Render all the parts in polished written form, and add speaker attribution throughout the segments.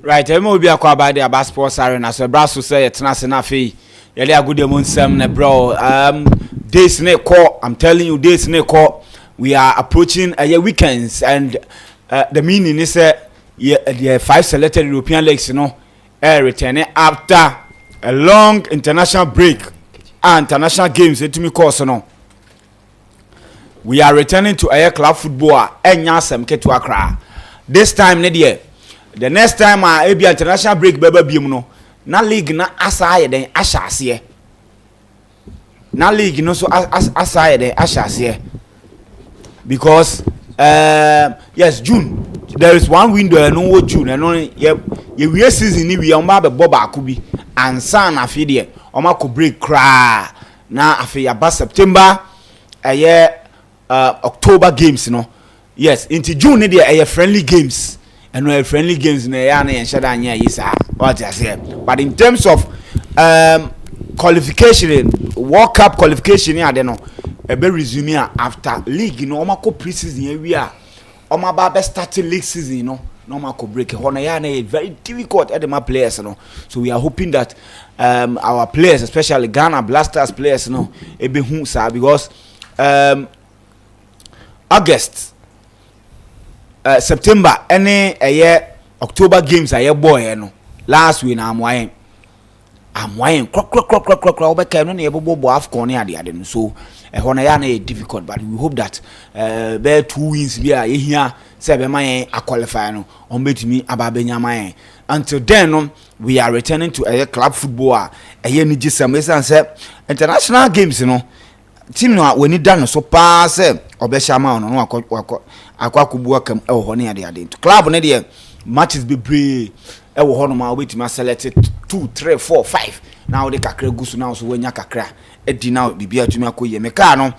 Speaker 1: Right, emo obi akwa ba de aba sports arena so bra so say yetena se na fe yele agode mo nsam na bro days na call. I'm telling you days na call. We are approaching weekends and the meaning is the 5 selected European leagues returning after a long international break and international games etimi course no. We are returning to club football enya sem ketu akra. This time the next time be international break beba biom no na league na asaye den ahyase na league no so asaye den ahyase because yes June there is one window no June no ye season ni we am ba baako bi ansa na afi de o ma ko break kra na afi ya ba September October games no yes into June ni de friendly games. And no friendly games na ya na yenshada anya yisa what I say. But in terms of qualification, World Cup qualification ya de no e be resume after league no omako pre-season ya wi a omaba be start league season no omako break hono ya na very difficult at the players no. So we are hoping that our players, especially Ghana Blasters players no e be hu sa because August September any October games boy no last week na amwayen krok obeka no na yebobo AFCON ade no so hono ya na difficult but we hope that be 2 wins bi a yehia say be man qualify no on betimi ababenya man until then no we are returning to club football ni gisam say international games no team no we need done so pass obesha ma no akwakubu akam e wo hone ade club ne de matches be brave e wo hono ma obetimi select 2 3 4 5 now de kakra gusu now so wanya kakra e di now bibia tumi akoye me ka no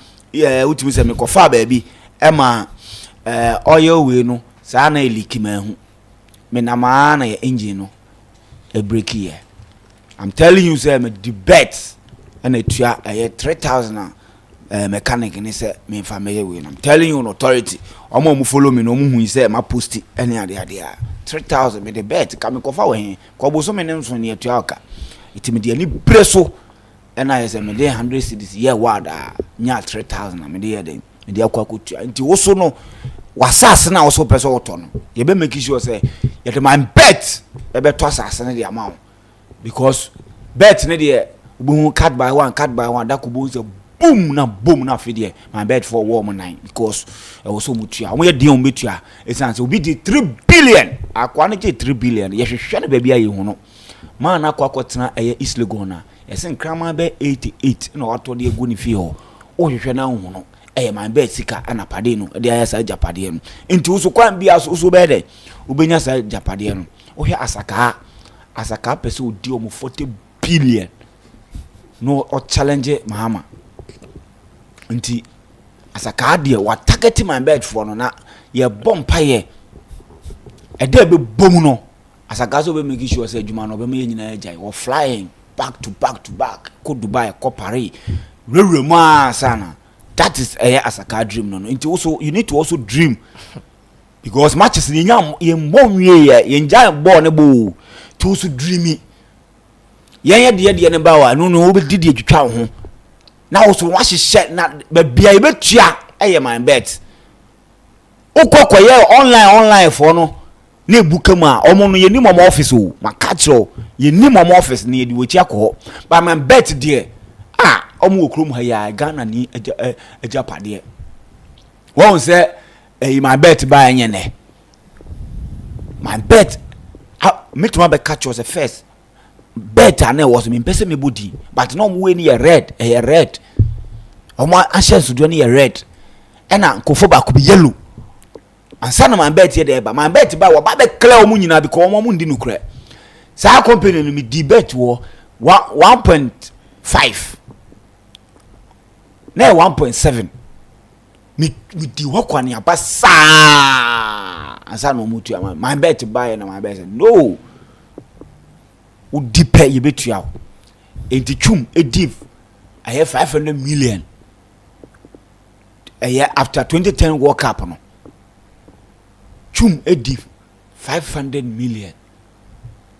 Speaker 1: utimi se me kofa ba bi e ma oil we no sa na eliki ma hu me na ma na engine no e break here. I'm telling you say me the bet and etua 3000 mechanic ni say me family we. I'm telling you on authority omo mu follow me no mu hu say ma post any ade 3000 me the bet ka me kofa we ko bo so me nso ne etua oka itimi de ani preso and I say me dey 100 cedis year wada nya 3000 me dey dey me dey akwa kotua nti wo so no wasase na wo so person oto no ye be make sure say ye the man bet e be to asase na the amount because bet ne dey bu card by one that could be boom na fidie my bet for warm 9 because I was so mutua we dey on betua it's answer we be 3 billion akwa na 3 billion ye hwehwe na bia ye hu no man akwa kwotena East Lagona yesen krama be 88 na wato de egu ni fi ho o hwehwe na hu no my bet sika anapade no de ayasa japade no enti uso kwan bia so be de ubenya sa japade no o hwe asaka pese odi o 40 billion no o challenge Mahama nti asaka de wa target my bet for no na ye bompa ye e de be bom no asaka so be make sure say adwuma no be me nyina agai wo flying back to back ko Dubai ko Paris rerema sana. That is asaka dream no nti also you need to also dream because matches ni nyam ye mbonwe ye njai ball ne bo to also dreamy ye de ne ba wa no obi didi atwitwa ho na also wa hye na bia ye betua my bet ukokoye online for no na ebuka mu a omo no ye ni mom office o makachro ye ni mom office na ye di wochi akọ but my bet there omo okrom ha ya Ghana ni ejapade won say my bet buy nye ne my bet me to be catch was first bet and was me pese me body but no we ni red omo ashes do ni red ena nkofo ba ko be yellow ansa na my bet here dey ba my bet buy wo ba be clear omo nyina because omo ndi nukre sa company no me di bet wo 1.5 na 1.7 me di hokwa ne abasa ansa no mutu my bet buy na my bet no u dipe ye betua enti chum ediv I have 500 million after 2010 World Cup no chum ediv 500 million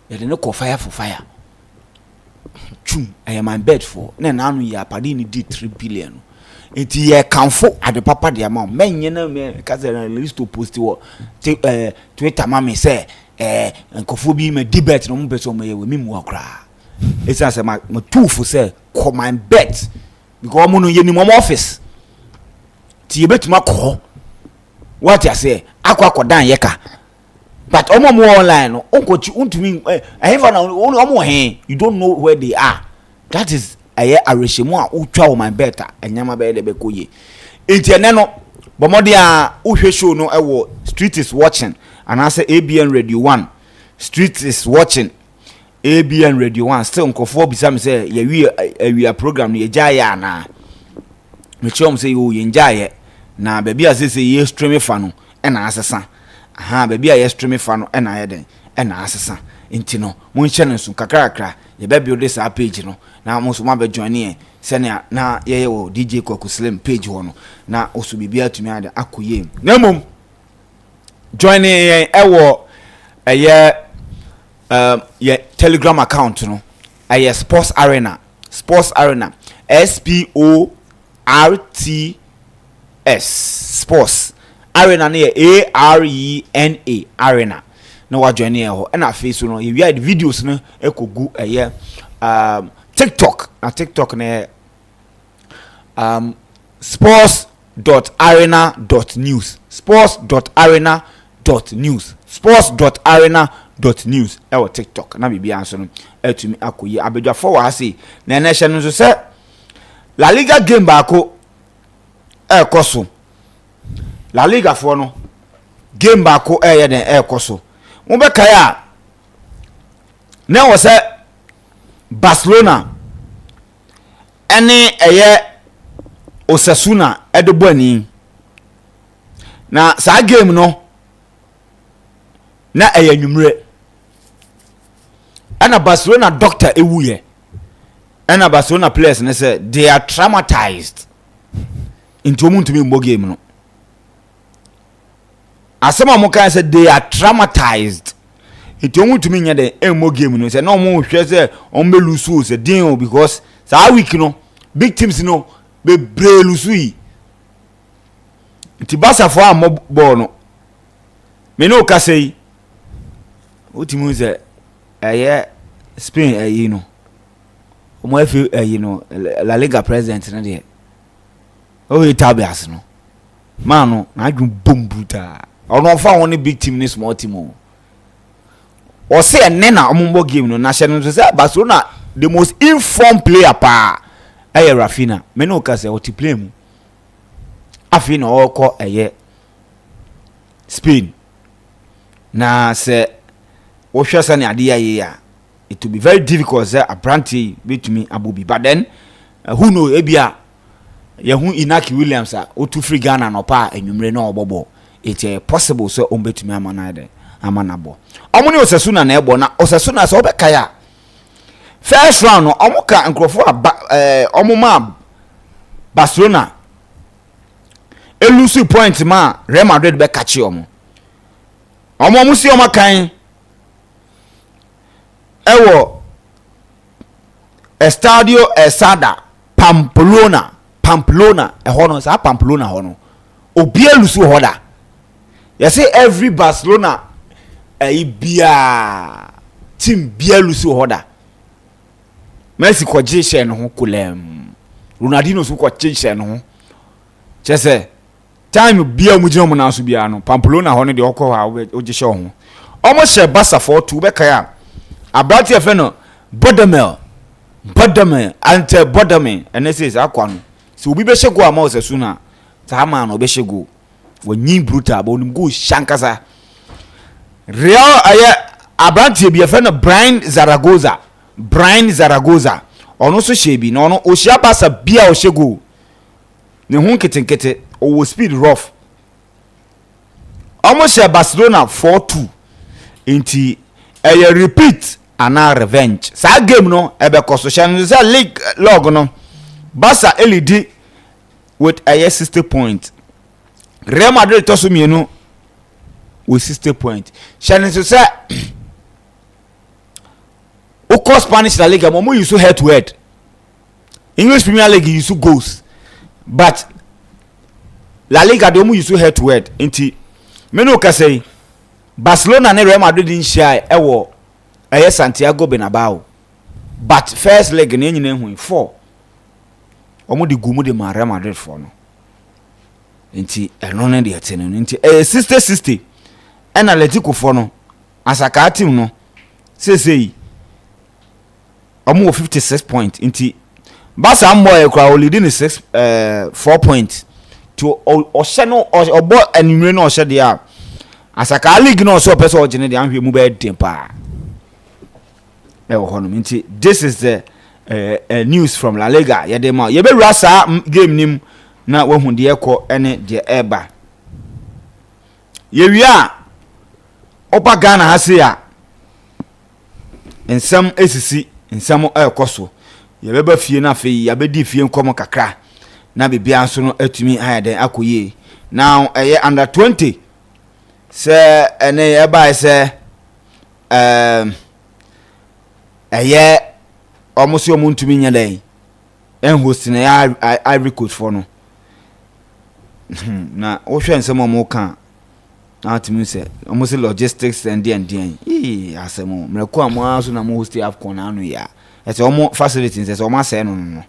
Speaker 1: yɛde ne kɔ fire for fire twum ɛyɛ my bed for na nanu yɛ apade ne di 3 billion enti yɛ kanfo ade papa de ama menye na me kaza na list to post wo Twitter ma me say nkofo bi me debate no mo pese o me we mimu akra esa say ma tufo say call my bet because mo no ye ni mo office ti yebetuma call what you say akwa dan yeka but omo online no onkochi untumi ehfa na omo he you don't know where they are. That is aye arehemu a utwa wo my bet enyama be de be koye enti ene no bomode a uhwe show no ewo street is watching and I say ABN Radio 1 street is watching ABN Radio 1 still nkofo bisa me say ye program no ye jaye ana me chom say yo ye njaye na baby asese ye stream fa no na asesa aha baby a ye stream fa no na ye den na asesa enti no mo nche no so kakrakra ye be build this page no na mo so ma be join e sene na ye wo DJ Kwaku Slim page ho no na oso bibia tumi ade akoye na mom join e wo ye Telegram account no Sports Arena Sports Arena ne ARENA Arena na wa join e ho na face no ye wi videos no ekogu TikTok na sports.arena.news sports.arena.news ewo TikTok na bibia anso no etumi akoyi abedwafo wa ase na na hye no so se La Liga game baako ekoso La Liga fo no game baako eye den ekoso mo be kai a na wo se Barcelona ene eye Osasuna edeboni na sa game no na eye nwumre ana Barcelona doctor ewuye ana Barcelona players ne say they are traumatized into omuntumi mbo game no asema mo kan say they are traumatized into omuntumi nya de emmo game no say no mo hwe say on be lusu say din because sa week no big teams no be bre lusu yi nti Barca for am ball no me no ka say otimu say Spain no omo efi no La Liga president na de o itabias no man no na adwun bombuta ono fa won big team ni small team o say ene na ombo game no na hye no say Barcelona the most informed player pa Rafinha me no ka say o ti play mu afi na o ko Spain na say o hwe say na ade ya it will be very difficult say apparently betumi abobi but then who know ebia ye hu Inaki Williams o tu free Ghana no pa enwumre na obobo it possible so on betumi amanabo omo ni Osasuna na ebo na Osasuna so obekaya first round no omo ka nkrofo omo ma Barcelona elusi point ma Real Madrid be kachi omo musi omo kan ewo Estadio Esada Pamplona hono sa Pamplona hono obi elusu hoda you say every Barcelona bia team bia elusu hoda Messi ko jishe no ho kulem Ronaldinho so ko jishe no ho chese time bia mugino mo na so bia no Pamplona hono de okọ ha o jishe ho omo she Barca for 2 be kai Abrati efe no Bodemel ante Bodemel ene says akwa no so obi be shego ama Osasuna ta ma no be shego wonyin brutal ba onum go shankasa Real Abrati bi efe no Brian Zaragoza ono so shebi no ono ohia Barca bia o shego ne hu nkete o speed rough almost Barcelona 4-2 inti repeat ana revenge sa game no ebe koso say league log no Barca lead with 60 points Real Madrid to so mienu with 60 points shan so say Oko Spanish La Liga mo use head to head. English Premier League use goals. But La Liga de mo use head to head. Inti me no ka say Barcelona and Real Madrid in share ewo Santiago Bernabeu. But first leg na nyina hu 4. Omo de gumu de Real Madrid for no. Inti eno na de ate no. Inti 60-60 and Atletico for no. Asaka team no. Say omo 56 points. Inti Barca boy kwa leading is 4 points to ohye no obo anwure no ohye de a Asaka league no so person ogene de anhwe mu be den pa. This is the news from La Liga. Yedema yebe rasa game nim na wahu de ekọ ene de eba. Yewia opa Ghana hase ya ensam esisi ensam ekoso. Yebeba fie na fe yabedi fie nkomo kakra na bibia nso no atumi ayade akoye. Now under 20 se ene eba se almost your moon to me day and hosting Ivory Coast for no. Now, ocean some more can out to me say almost logistics and D. I say more. Mrakwa mo so na mo host AFCON anu ya. It's almost facilities. It's almost say no.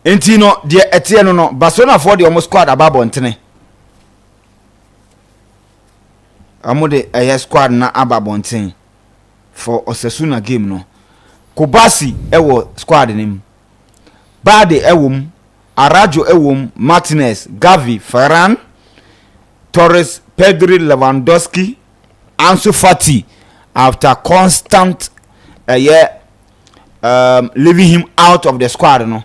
Speaker 1: Entino de Etienne no Barcelona for the almost squad ababo ntene. Amode squad na ababo ntene for Osasuna game no. Kubasi ewo squad nim. Bade ewum, Arajo ewum, Martinez, Gavi, Ferran, Torres, Pedri, Lewandowski, Ansu Fati. After constant leaving him out of the squad, no,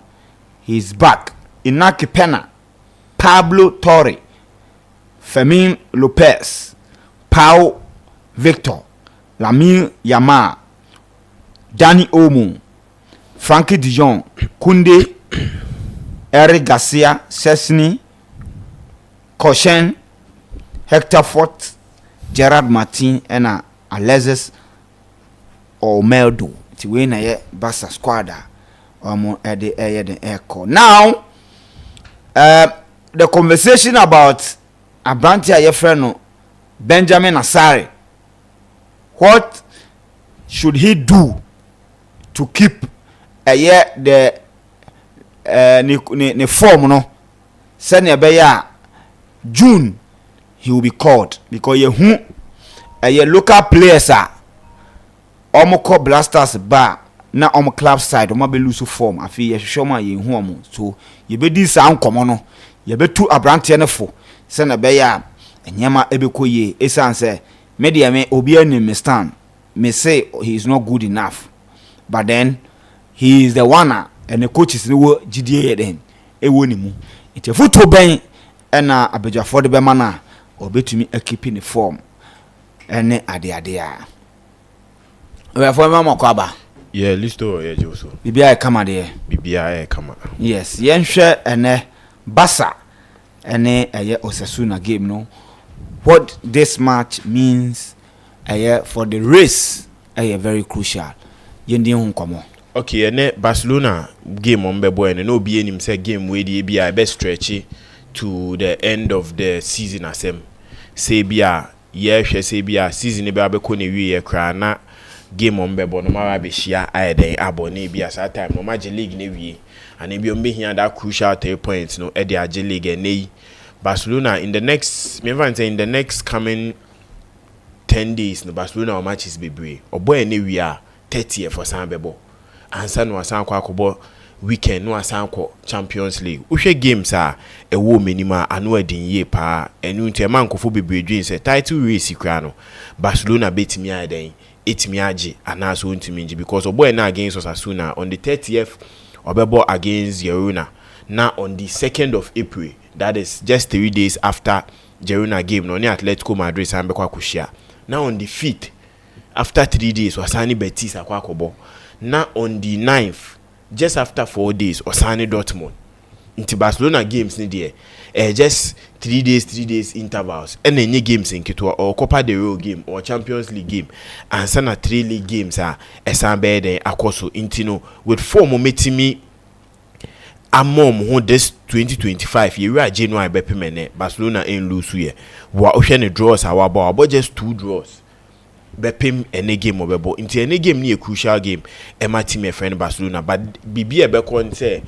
Speaker 1: he's back. Inaki Pena, Pablo Torre, Fermin Lopez, Pau Victor, Lamine Yamal, Dani Olmo, Frankie de Jong, Koundé, Eric Garcia, Szczesny, Koscielny, Hector Fort, Gerard Martin, and Alexis Omeldo. Ti we na ye Barca squad omo the echo. Now the conversation about Abrantia ye friend no Benjamin Asare. What should he do to keep the ne form no? Send ya June he will be called because ye local players are Omoko Blasters bar na omo club side omo be lose form afi ye hwehwoma ye hu omo so ye be di sa nkomo no ye be tu abrante ne fo se na be ya enyama ebekoye esanse media me obi anim me stand me say he is not good enough but then he is the one and the coaches no wo gidie den e woni mu ite foto ben na abejafo de be mana obetumi keep in form ene ade a we for mama kwaba
Speaker 2: yeah listo yeah joso
Speaker 1: bibia e kama de
Speaker 2: bibia e kama
Speaker 1: yes yenhwe ene Barca ene Osasuna game no what this match means for the race very crucial yendi hu nkomo.
Speaker 2: Okay, ene Barcelona game on bebo ene no be enim say game we dey be a best stretch to the end of the season asem say bia ye hwe say bia season be abeko na wie ye kra na game on bebo no ma be hia ayeden abone bia sa time no ma league na wie and be on be hia that crucial 3 points no e dey age league ene Barcelona in the next coming 10 days no Barcelona matches be brave obo ene wie a 30 for san bebo ansa no asan kwa akobo weekend no asan kwa Champions League uhwe games a ewo menima anu adin ye pa enu nte mankofo bebredwin se title race kra no Barcelona betimi aden etimi age anaso ntimi nji because oboy na against Osasuna on the 30th obebo against Girona na on the 2nd of April that is just 3 days after Girona game no ni Atletico Madrid sambe kwa kushia now on the 5th after 3 days wasani Betis akwa akobo na on the 9th just after 4 days Osani Dortmund Into Barcelona games ni there just 3 days intervals and any games in Kitwa or Copa del Rey game or Champions League game and sana 3 league games are esambe den akoso intino with 4 momentimi amom who this 2025 year January bepemene Barcelona in lose ye wa ohwe ne draws about just 2 draws bepem any game obebo into any game ni a crucial game ema team e friend Barcelona but bibi ebe kon say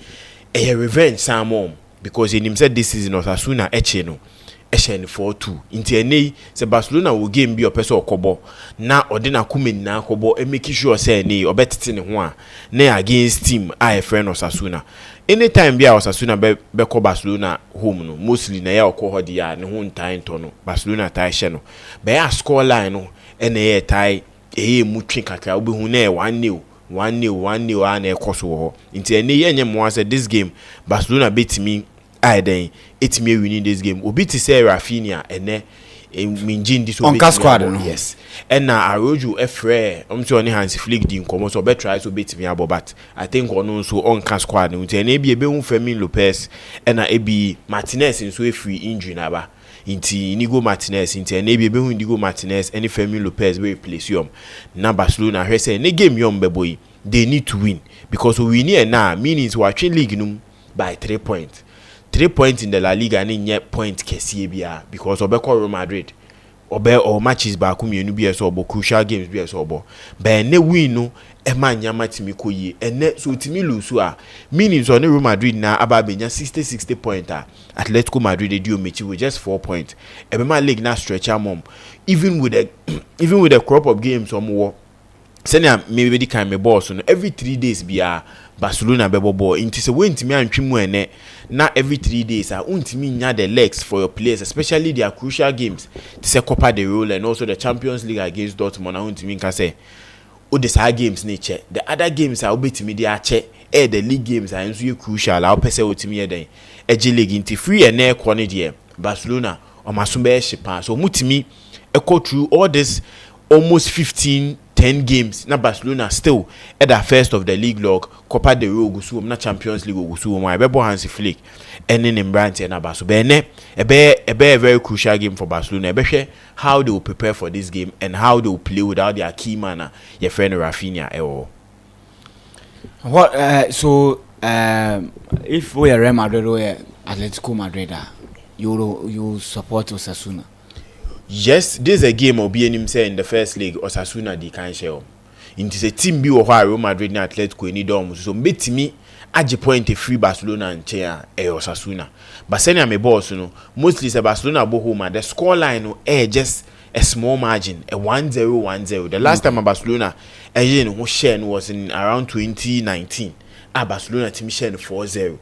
Speaker 2: a revenge samom because in him said this season Osasuna eche no eche ni 4-2 into any say Barcelona will game be opeso okobo na odina kume na okobo e make sure say ni obetete ne ho a na against team a friend Osasuna anytime be Osasuna be ko Barcelona home no mostly na ya okọ hodi ya ne ho ntan to no Barcelona tai hye no be ya score line no e na ye tai mu twen kakra obi hu na 1-0 1-0 and a cost war. Into any anyone said this game, Barcelona beat me. I then it's me winning this game. Obi to say Rafinha and then Minjin this
Speaker 1: on squad.
Speaker 2: Yes. And now I roll you a free. I'm sure any hands flick the income so better try to beat me about, but I think on also on squad. Into any be a Fermin Lopez and a be Martinez in so free injury naba. Inti Inigo Martinez inti ene be Inigo Martinez any Fermin Lopez we replace yom na Barcelona he say ne game yom boy they need to win because we win now meaning to actually league num by 3 points 3 points in the La Liga and nye point kese bia because obekọ Real Madrid or matches back mienu bi eso obo crucial games bi eso obo ba ne win no e ma nyama timi koyi ene so timi lose a meaning so ne Real Madrid na aba benya 60 point a Atletico Madrid they do mechi with just 4 points e be ma league na stretch am even with the crop of games omo senior maybe the kind me boss no every 3 days bia Barcelona bebo ball into say when timi antwemu ene na every 3 days untimi nya the legs for your players especially their crucial games to say Copa del Rey and also the Champions League against Dortmund na untimi nka say o the side games ni che the other games are obetimi dey ache the league games are nso crucial a opese otimi ye den eje league into free and air corner there Barcelona o masumbe shipa so mutimi echo through all this almost 10 games na Barcelona still at the first of the league log Copa del Rey ogusu na Champions League ogusu mo ebebo Hansi Flick ene ne Brandt na Barca be ne ebe a very crucial game for Barcelona ebe hwe how they will prepare for this game and how they will play without their key man your friend Rafinha
Speaker 1: what so if we are Real Madrid or Atletico Madrid you support Osasuna?
Speaker 2: Yes, this is a game of being say in the first league Osasuna di kan share. It is a team bi wo Real Madrid na Atletico ni dom so betimi age point free Barcelona and chair Osasuna. But senior me boss no mostly say Barcelona bo home the score line no just a small margin a 1-0. The last time Barcelona who share was in around 2019. Barcelona team share 4-0.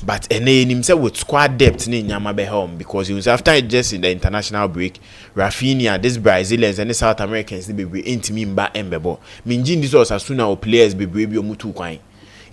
Speaker 2: But himself with squad depth in Nyama be home because he was after just in the international break. Rafinha, this Brazilians and the South Americans they be into me mba embebo. Minjin this was as soon as players be brave mutu kwai.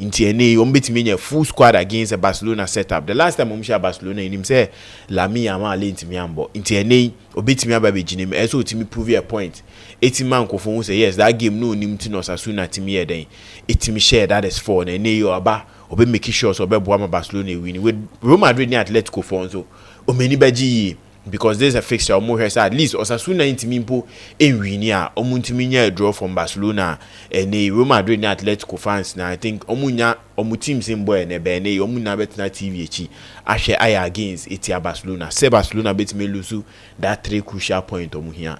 Speaker 2: Inti umbetimi a full squad against a Barcelona setup. The last time umsha Barcelona in him say Lami Yamal intimi ambo. Inti obetimi ababe jinim eso timi prove a point. 80 man ko fun say yes that game no nimti no Osasuna timi ye den. Itimi share that is for na yo aba obe make sure so be boa Barcelona win with Real Madrid ni Atletico for so o many beji because there's a fixture omo here at least Osasuna intimi mpo enwini a omo ntimi nya draw from Barcelona and Real Madrid ni Atletico fans na I think omo team symbol na be na omo na betina TV echi ahwe aya against etia Barcelona say Barcelona betime lose that 3 crucial point omo here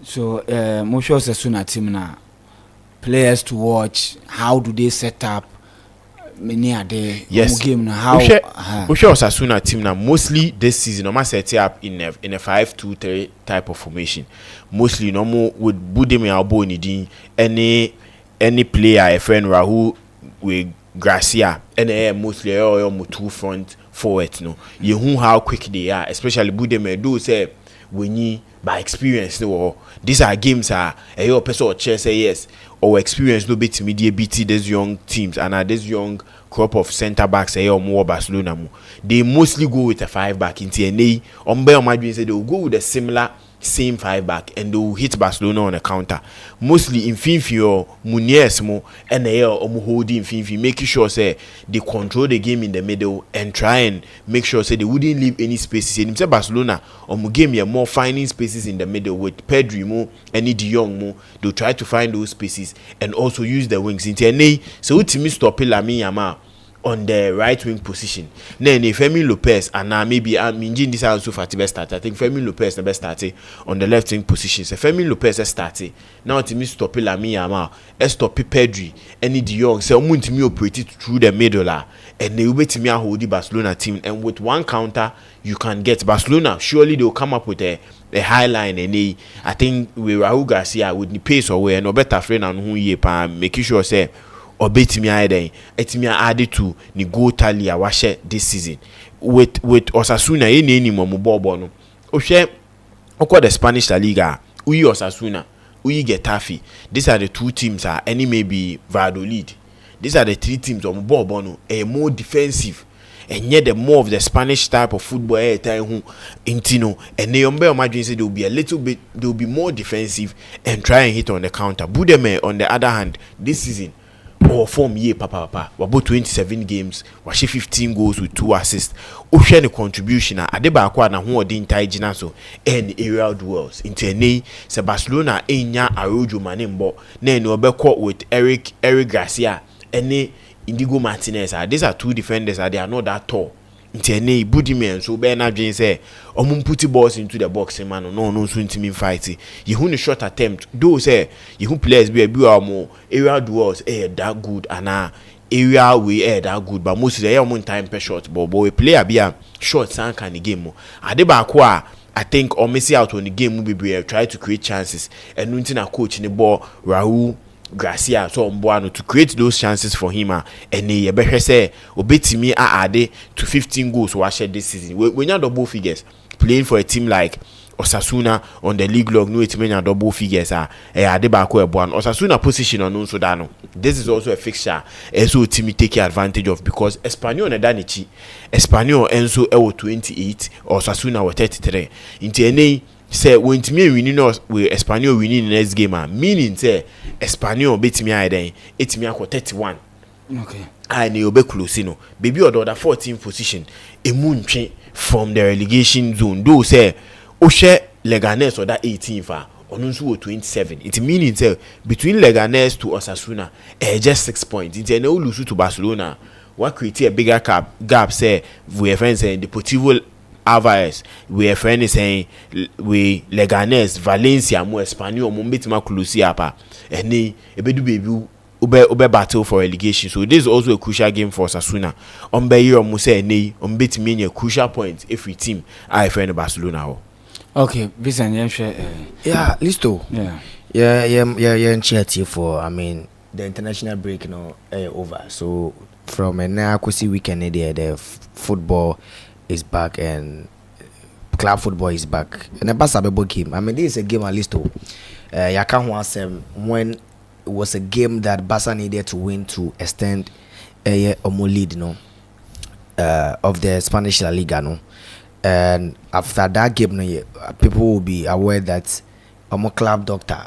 Speaker 1: so mo sure Osasuna team na players to watch how do they set up many are there game now how
Speaker 2: we sure Osasuna team now mostly this season no set up in a 5-2-3 type of formation mostly no more with Budemi Albo ni any player a friend Rahul with Gracia and mostly all two front forward no you who how quick they are especially Budemi do say when you by experience no these are games are a person or chair say yes or experience no bit media BT these young teams and this young crop of center backs or more Barcelona they mostly go with a 5 back in TNA on Madrid say they will go with a similar same 5 back and they will hit Barcelona on a counter. Mostly in Finfi or Munies mo and they are holding Finfi, making sure say they control the game in the middle and try and make sure say they wouldn't leave any spaces. And say Barcelona game here more finding spaces in the middle with Pedri mo and De Jong mo. They'll try to find those spaces and also use the wings. So ultimately stop Lamine Yamal on the right wing position. Then if Fermin Lopez and now maybe Minjin this also for the best start. I think Fermin Lopez the best starter on the left wing position. So Fermin Lopez is starting. Now to me stop Lamine Yamal, stop Pedri, and De Jong. So I'm to me operate it through the middle and they will be to me hold the Barcelona team. And with one counter you can get Barcelona. Surely they will come up with a high line and I think with Raúl Garcia with the pace away and no better friend and who ye making sure say or betimi aiden etimi add to ni goal tally a washe this season with Osasuna any mo bobo no ohwe okọ the Spanish La Liga uyi Osasuna uyi Getafe. These are the two teams any maybe Valladolid. These are the three teams on bobo no more defensive and yet the more of the Spanish type of football time who intino and they imagine say they will be a little bit, they will be more defensive and try and hit on the counter. Budeme on the other hand this season or form ye papa about 27 games wash 15 goals with 2 assists. Ohwe the contribution adeba akwa na ho odin tai gina so and aerial duels into a se Barcelona enya Arojo Manembo na no obekọ with Eric Garcia and Indigo Martinez. These are two defenders they are not that tall. Intene Budimen so Bernard Jane say put balls into the box man no so intimi fight. You who short attempt though say you who players be more area duels that good and area we that good but most of the one time per shot but boy player be a short san can the game adeba I think or miss out on the game will be try to create chances and nothing a coach in the ball Raúl Garcia so Mboano to create those chances for him and ye better say obetimi add to 15 goals wash this season when you double figures playing for a team like Osasuna on the league log no it mean double figures adebako eboan Osasuna position on so dano. This is also a fixture so team take advantage of because Espanyol na danichi Espanyol enso 28 Osasuna were 33 into any say when to me winning us with Espanyol winning the next game meaning say Espanyol beat me aiden it me akọ 31
Speaker 1: okay
Speaker 2: and you be close no baby or the other 14th position a moon from the relegation zone do say Oshe Leganes or that 18th onunsu 27 it meaning say between Leganes to Osasuna just 6 points it's no lose to Barcelona what create a bigger gap say we are friends saying Deportivo Alvarez we are friends saying we Leganes Valencia mo Espanyol mo betima close apa and ebedu baby ube battle for relegation. So this is also a crucial game for Osasuna. Year mo say nei betimi a crucial point every team I friend Barcelona.
Speaker 1: Okay, Vincent,
Speaker 3: yeah, listo.
Speaker 1: Yeah,
Speaker 3: chatty for I mean the international break over. So from a now weekend the football is back and club football is back. And the basketball game. I mean this is a game at least you can't want when it was a game that Barca needed to win to extend a lead of the Spanish La Liga and after that game people will be aware that club doctor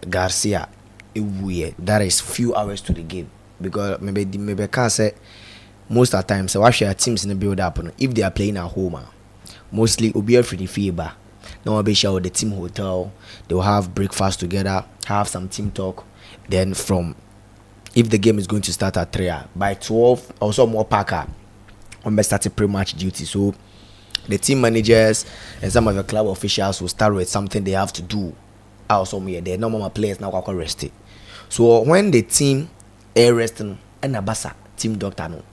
Speaker 3: Garcia that is few hours to the game because maybe can say most of the time so watch your teams in the build up if they are playing at home mostly will be free fever. Now will be sure the team hotel they will have breakfast together, have some team talk, then from if the game is going to start at 3 by 12 also more Parker on started pre-match duty. So the team managers and some of the club officials will start with something they have to do. Also, the normal players now are rested. So when the team air resting and a basa team doctor no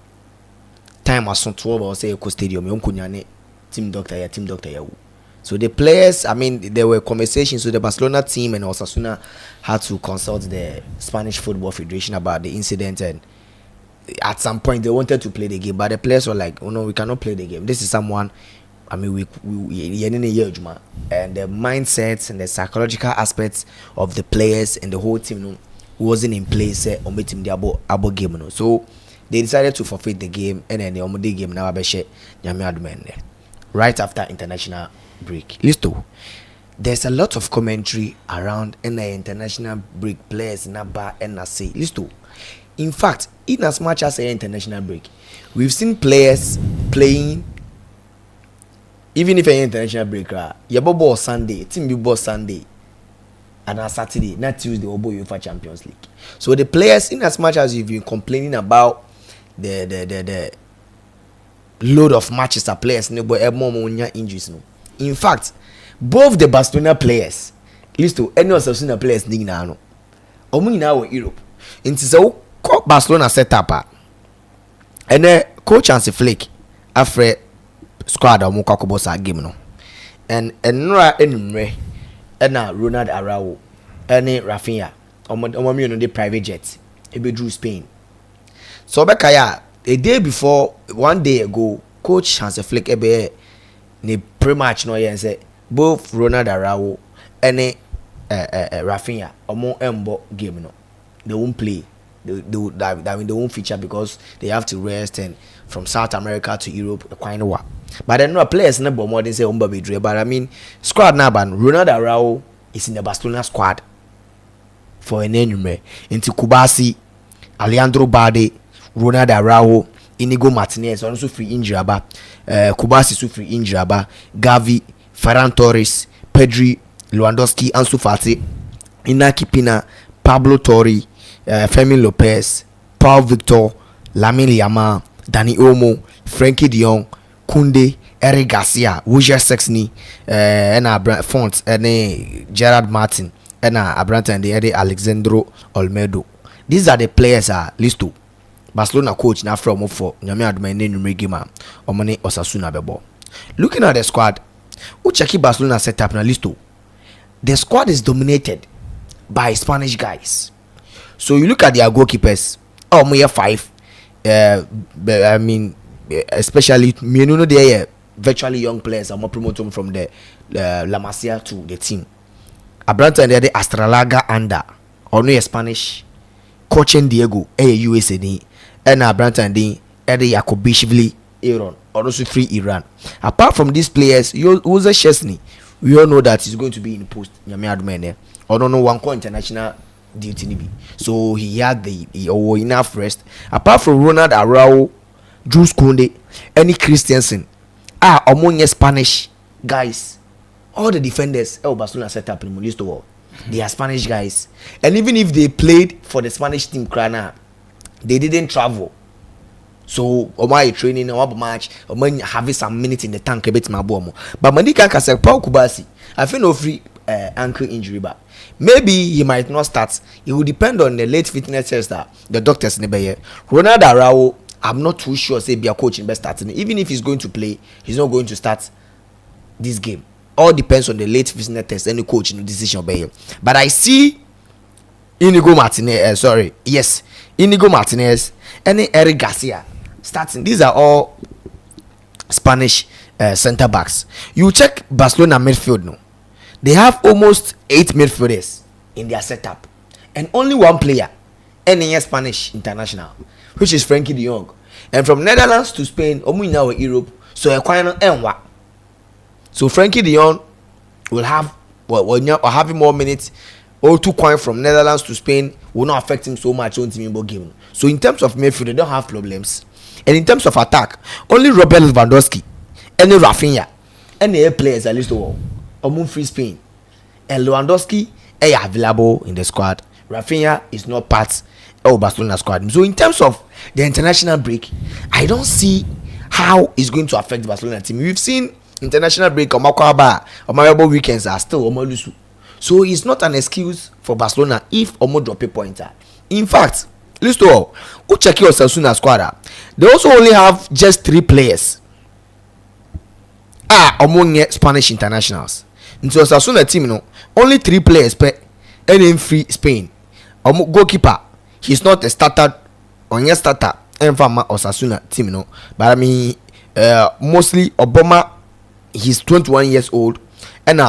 Speaker 3: time was 12 or say stadium team doctor. So the players, I mean, there were conversations with the Barcelona team and Osasuna had to consult the Spanish Football Federation about the incident, and at some point they wanted to play the game, but the players were like, "Oh no, we cannot play the game. This is someone." I mean, we and the mindsets and the psychological aspects of the players and the whole team wasn't in place on the abo game. So they decided to forfeit the game, and then the game now right after international break. Listo. there's a lot of commentary around in the international break players in Aba and say listo. In fact, in as much as an international break, we've seen players playing. Even if an international break, you ball Sunday, team be ball Sunday, and on Saturday, not Tuesday, or UEFA Champions League. So the players, in as much as you've been complaining about the load of matches that players no boy more injuries no. In fact, both the Barcelona players, list to any of the players ning na no. Omo now in Europe. Into so Barcelona set up and then coach Hansi Flick after squad omo kwakobosa game no. And nra enumre na Ronald Araujo and Rafinha omo me no the private jet e be drew Spain. So Bekaya a day before, 1 day ago, coach Hansi Flick ebe ni pre-match no yen say both Ronald Araujo and Rafinha omo embo game no. They won't play. They won't feature because they have to rest and from South America to Europe quite a while. But then no players never more than say umba bedre. But I mean squad now ban Ronald Araujo is in the Barcelona squad for an enumerate into Kubasi, Alejandro Balde, Ronald Araujo, Inigo Martinez also free injury aba, Kubasi so free injury aba, Gavi, Ferran Torres, Pedri, Lewandowski, Ansu Fati, Inaki Pina, Pablo Torre, Fermin Lopez, Paul Victor, Lamine Yamal, Dani Olmo, Frankie de Jong, Koundé, Eric Garcia, Roger Sexney, and Font, and Gerard Martin, and Abranta and the Alexandro Olmedo. These are the players listed. Barcelona coach now from for Nyame adman name game omane Osasuna bebo. Looking at the squad, who check Barcelona setup na listo. The squad is dominated by Spanish guys. So you look at their goalkeepers, we 5. I mean, especially Menuno, they are virtually young players. I'm promoting from the La Masia to the team. Abranta and the Astralaga under only a Spanish coaching Diego USA and Abranta and the Yakubishvili Aaron also free Iran. Apart from these players, Uza Chesney, we all know that he's going to be in post Nyame adman or no one international duty. So he had the enough rest. Apart from Ronald Araujo, Jules Koundé, any Christensen, among Spanish guys, all the defenders Barcelona set up in the world. They are Spanish guys, and even if they played for the Spanish team, they didn't travel. So, my training, or match, or having some minutes in the tank a bit my bomb. But Mandika can say Paul Kubasi, I feel no free ankle injury, but maybe he might not start. It will depend on the late fitness test that the doctors never hear. Ronald Araujo, I'm not too sure say be a coach in best starting. Even if he's going to play, he's not going to start this game. All depends on the late fitness test and the coach in the decision by him. But I see Inigo Martinez, Inigo Martinez and Eric Garcia starting. These are all Spanish center backs. You check Barcelona midfield now. They have almost 8 midfielders in their setup, and only one player, any Spanish international, which is Frankie de Jong. And from Netherlands to Spain, now in Europe, so a so Frankie de Jong will have having more minutes. Or 2 coins from Netherlands to Spain will not affect him so much on team game. So in terms of midfield, they don't have problems. And in terms of attack, only Robert Lewandowski, and Rafinha, and the players at least all free Spain. And Lewandowski is available in the squad. Rafinha is not part of Barcelona squad. So in terms of the international break, I don't see how it's going to affect the Barcelona team. We've seen international break or Marable weekends are still Omolusu. So it's not an excuse for Barcelona if Omo drop a pointer. In fact, listen to all. Who check your Osasuna squad? They also only have just 3 players. Among Spanish internationals. Into Osasuna team, only 3 players per and free Spain. Goalkeeper, he's not a starter on your starter. And from Osasuna team, but I mean, mostly Obama. He's 21 years old, and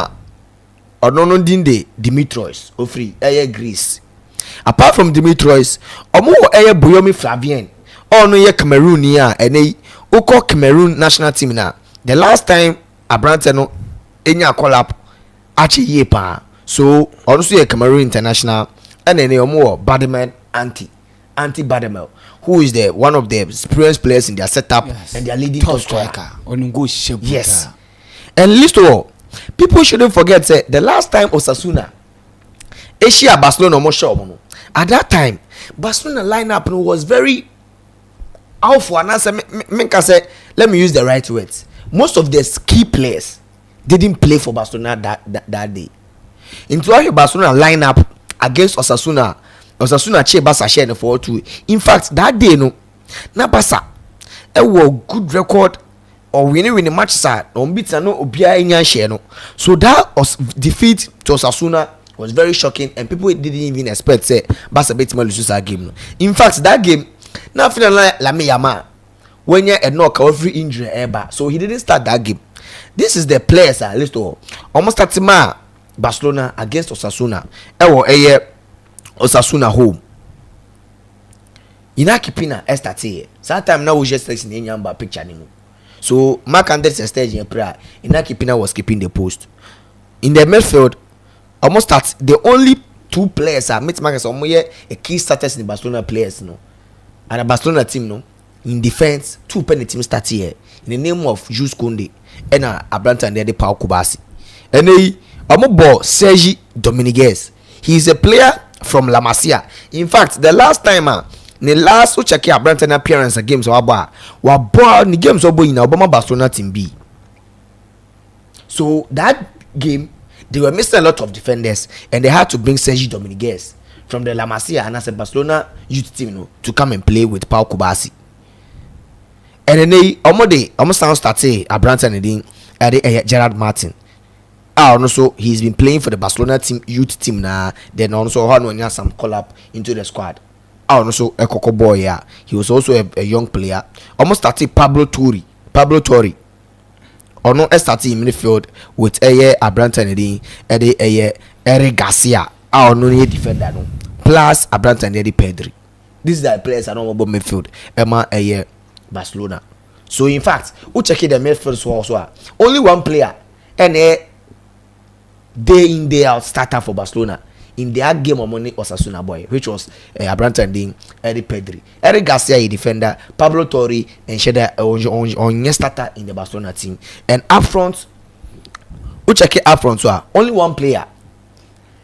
Speaker 3: Onono Dinde Dimitrios Ofri Greece. Apart from Dimitrios, Omo Boyomi Flavien, no ye Cameroon and Cameroon national team na. The last time Abrante no enya call up Achi yepa. So also a Cameroon international, and then more Badman anti Bademel, who is the one of the experienced players in their setup and their leading top striker. Yes. And least of all, people shouldn't forget that the last time Osasuna Asia Barcelona at that time Barcelona lineup was very awful, and let me use the right words. Most of the key players didn't play for Barcelona that day. Into our Barcelona lineup against Osasuna che Barca share the 4-2. In fact, that day no na Barca good record or winning the match side unbeaten no obia enya share no. So that defeat to Osasuna was very shocking, and people didn't even expect say Barca beat lose that game no. In fact, that game now finally Lamine Yamal when you knock every injury ever, so he didn't start that game. This is the players list almost 30 Barcelona against Osasuna. Osasuna home. Inaki Pina estate. Sometime now we just in the number picture anymore. So Mark Andres stage in prayer. Inaki Pina was keeping the post. In the midfield, almost at the only two players are Mitch Marcus a key starters in the Barcelona players no. And the Barcelona team no. In defense, two penalty teams start here. In the name of Jules Koundé and Abranta and the Pau Kubasi. And they ball Sergi Dominguez. He is a player from La Masia. In fact, the last time the last Uchaki Abranta appearance at games were born the games in Obama Barcelona team B. So that game they were missing a lot of defenders, and they had to bring Sergi Dominguez from the La Masia and as a Barcelona youth team to come and play with Pau Kubasi. And then they almost started Abranta and Gerard Martin. Also, he's been playing for the Barcelona team youth team now. Then also had some call up into the squad. Also a Coco boy, yeah. He was also a young player. Almost started Pablo Torre. Or no, started in midfield with Abranta and Eric Garcia. No defender no. Plus Abranta and Pedri. These are the players are not about midfield. Emma Barcelona. So in fact, who check the midfield also only one player and day in day out starter for Barcelona in their game of money Osasuna boy, which was Abranta and Eric Pedri. Eric Garcia a defender, Pablo Torre and Sheda on starter in the Barcelona team. And up front, who check it up front so only one player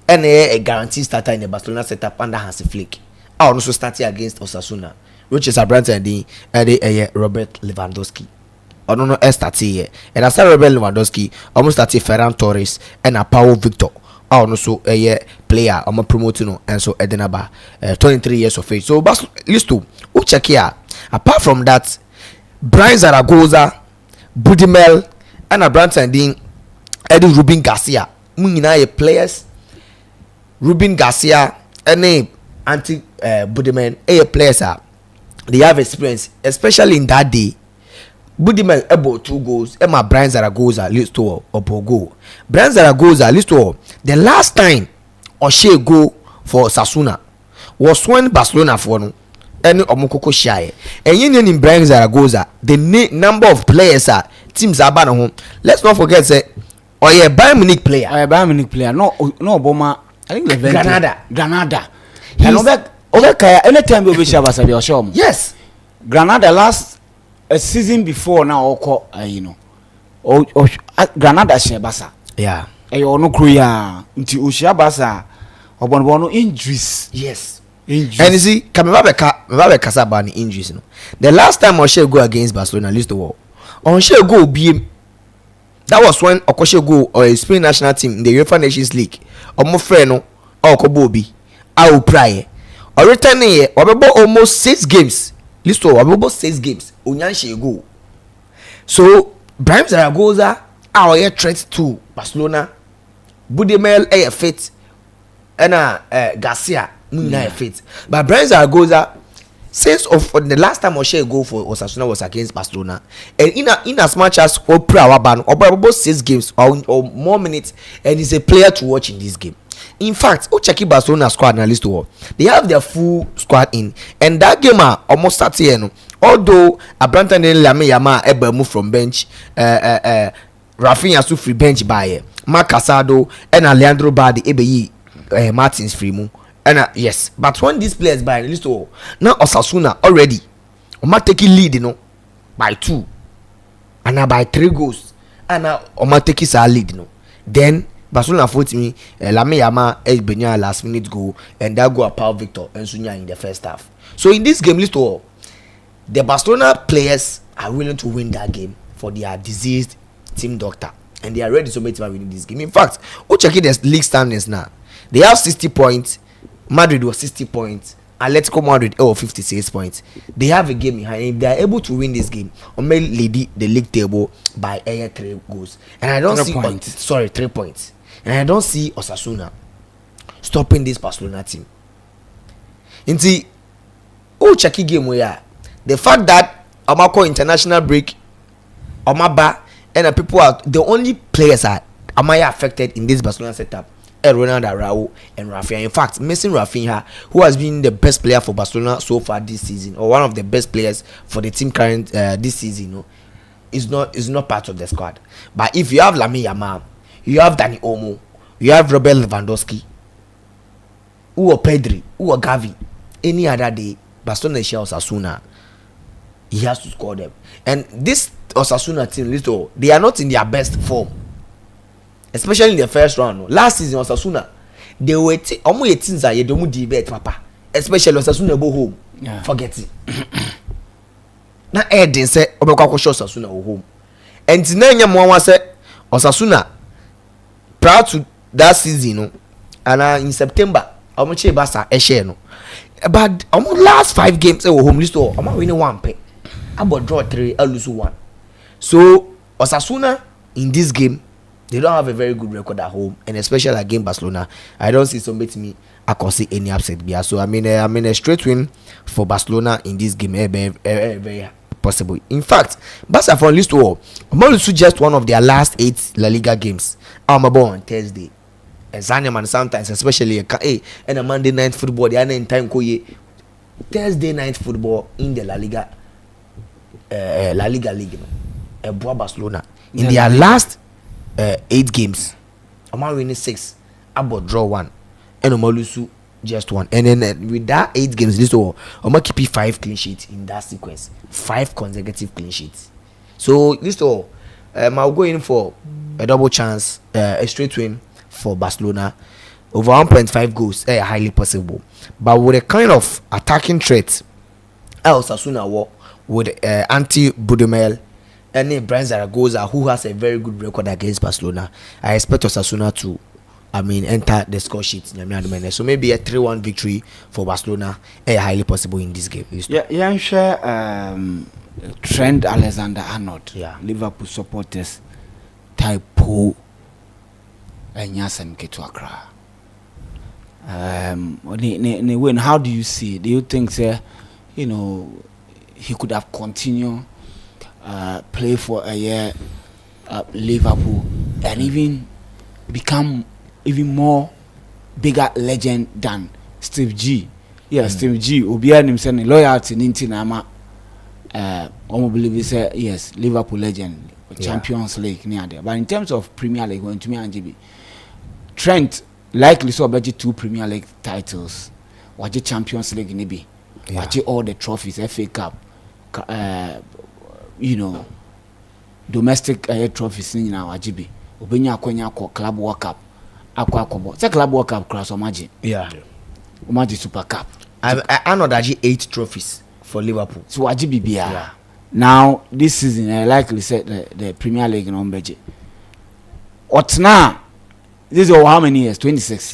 Speaker 3: and a guaranteed starter in the Barcelona setup under Hansi Flick. I also started against Osasuna, which is Abranta and Robert Lewandowski. I don't know here. And I saw Robert Lewandowski almost started Ferran Torres and a Paulo Victor. I also a player I'm a promoting and so Edenaba 23 years of age. So list to who check here. Apart from that, Brian Zaragoza, Budimel, and Abranta and Eddie Ruben Garcia. Munina players Ruben Garcia and anti Budimel players they have experience, especially in that day. Budimel about 2 goals. Emma Brian Zaragoza list to or goal. Brian Zaragoza list to the last time Oshe go for Sasuna was when Barcelona for no any Omokoko Shire. And in Brian Zaragoza, the number of players are teams are bad home. Let's not forget say Bayern Munich player.
Speaker 1: Bayern Munich player. No Obama. I think Granada.
Speaker 3: And
Speaker 1: anytime we wish about Sabi
Speaker 3: yes.
Speaker 1: Granada last a season before now Granada Shebasa.
Speaker 3: Yeah.
Speaker 1: No Korea into Ushabasa or injuries.
Speaker 3: Yes.
Speaker 1: Injuries.
Speaker 3: And you see, Kamabeka Kasabani injuries. The last time Oshe go against Barcelona, list the war. Oshe go be that was when Okoshe go or a Spain national team in the UEFA Nations League. Omofreno or Kobobi. I will pray. Or returning here, almost 6 games. List to about 6 games. Onyanshi go. So Brian Zaragoza our threat to Barcelona. Budimel fit and Garcia fit. But Brian Zaragoza since of the last time Oshe go for Osasuna was against Barcelona, and in as much as about 6 games or more minutes, and he's a player to watch in this game. In fact, check Barcelona squad na list to they have their full squad in, and that game almost started here. No? Although Abranta and Lamine Yamal move from bench, Rafinha to free bench by Mark Casado and Leandro Badi ebeyi Martins Frimu and yes, but when these players by list now Osasuna already Oma taking lead, you know, by 2 and now by 3 goals and now Oma taking sa lead, you know. Then Barcelona fought me Lame Yama Benya last minute goal and that goal Paul Victor and Sunya in the first half. So in this game list the Barcelona players are willing to win that game for their diseased team doctor, and they are ready to make them win this game. In fact, who checking the league standings now? They have 60 points. Madrid was 60 points. Atletico Madrid 56 points. They have a game behind. If they are able to win this game, or may lead the league table by 3 goals. And I don't
Speaker 1: 3 points.
Speaker 3: 3 points. And I don't see Osasuna stopping this Barcelona team. Inti, who checking game where the fact that Amako international break, Omaba, and the people are the only players are Amaya affected in this Barcelona setup. Ronald Araujo and Rafinha. In fact, missing Rafinha, who has been the best player for Barcelona so far this season, or one of the best players for the team current this season, you know, is not part of the squad. But if you have Lamine Yamal, you have Dani Olmo, you have Robert Lewandowski, or Pedri, or Gavi, any other day, Barcelona shares Osasuna, he has to score them. And this Osasuna team, little, they are not in their best form. Especially in the first round. Last season, Osasuna, they were almost 18 years they don't debate papa. Especially Osasuna go home. Yeah. Forget it. Now Eden said, "Obekwa show Osasuna go home." And Tinanya Mwa said, Osasuna, proud to that season, no, and in September, Omoche Basa share no. But last 5 games they were home. List all, I'm winning 1 pay. About draw 3, I lose 1. So Osasuna in this game, they don't have a very good record at home, and especially against Barcelona, I don't see somebody to me I can see any upset there. So I mean a straight win for Barcelona in this game, very possible. In fact, Barca for list all, I'm just one of their last 8 La Liga games. I'm on Thursday, and Zaneman sometimes, especially and a Monday night football. They are in time Thursday night football in the La Liga League, Barcelona in their last 8 games, Omar winning 6, about draw 1, and Omalusu just 1. And then with that 8 games, this all Omar keep 5 clean sheets in that sequence, 5 consecutive clean sheets. So this all, I'll go in for a double chance, a straight win for Barcelona, over 1.5 goals, highly possible. But with a kind of attacking threat, Osasuna war with Anti Budimel and Brian Zaragoza, who has a very good record against Barcelona. I expect Osasuna to, enter the score sheet. So maybe a 3-1 victory for Barcelona, highly possible in this game.
Speaker 1: Yeah, I'm sure Trent Alexander-Arnold, Liverpool supporters, typo, and Yasen Ketuakra. When how do you see? Do you think, he could have continued? Play for a year Liverpool and even become even more bigger legend than Steve G. Steve G. Obia himself loyalty ninti nama believe say yes, Liverpool legend, Champions League near there. But in terms of Premier League, when to me and Trent likely saw about 2 Premier League titles, watch Champions League maybe, watch all the trophies, FA Cup, domestic trophies in our GB. Obenya akwenya Club World Cup. Akwa say Club World Cup class Omaji. Omaji Super Cup.
Speaker 3: I know that 8 trophies for Liverpool.
Speaker 1: So Ajibi Bia. Now this season I likely said the Premier League in Ombeji. What now? This is how many years? 26.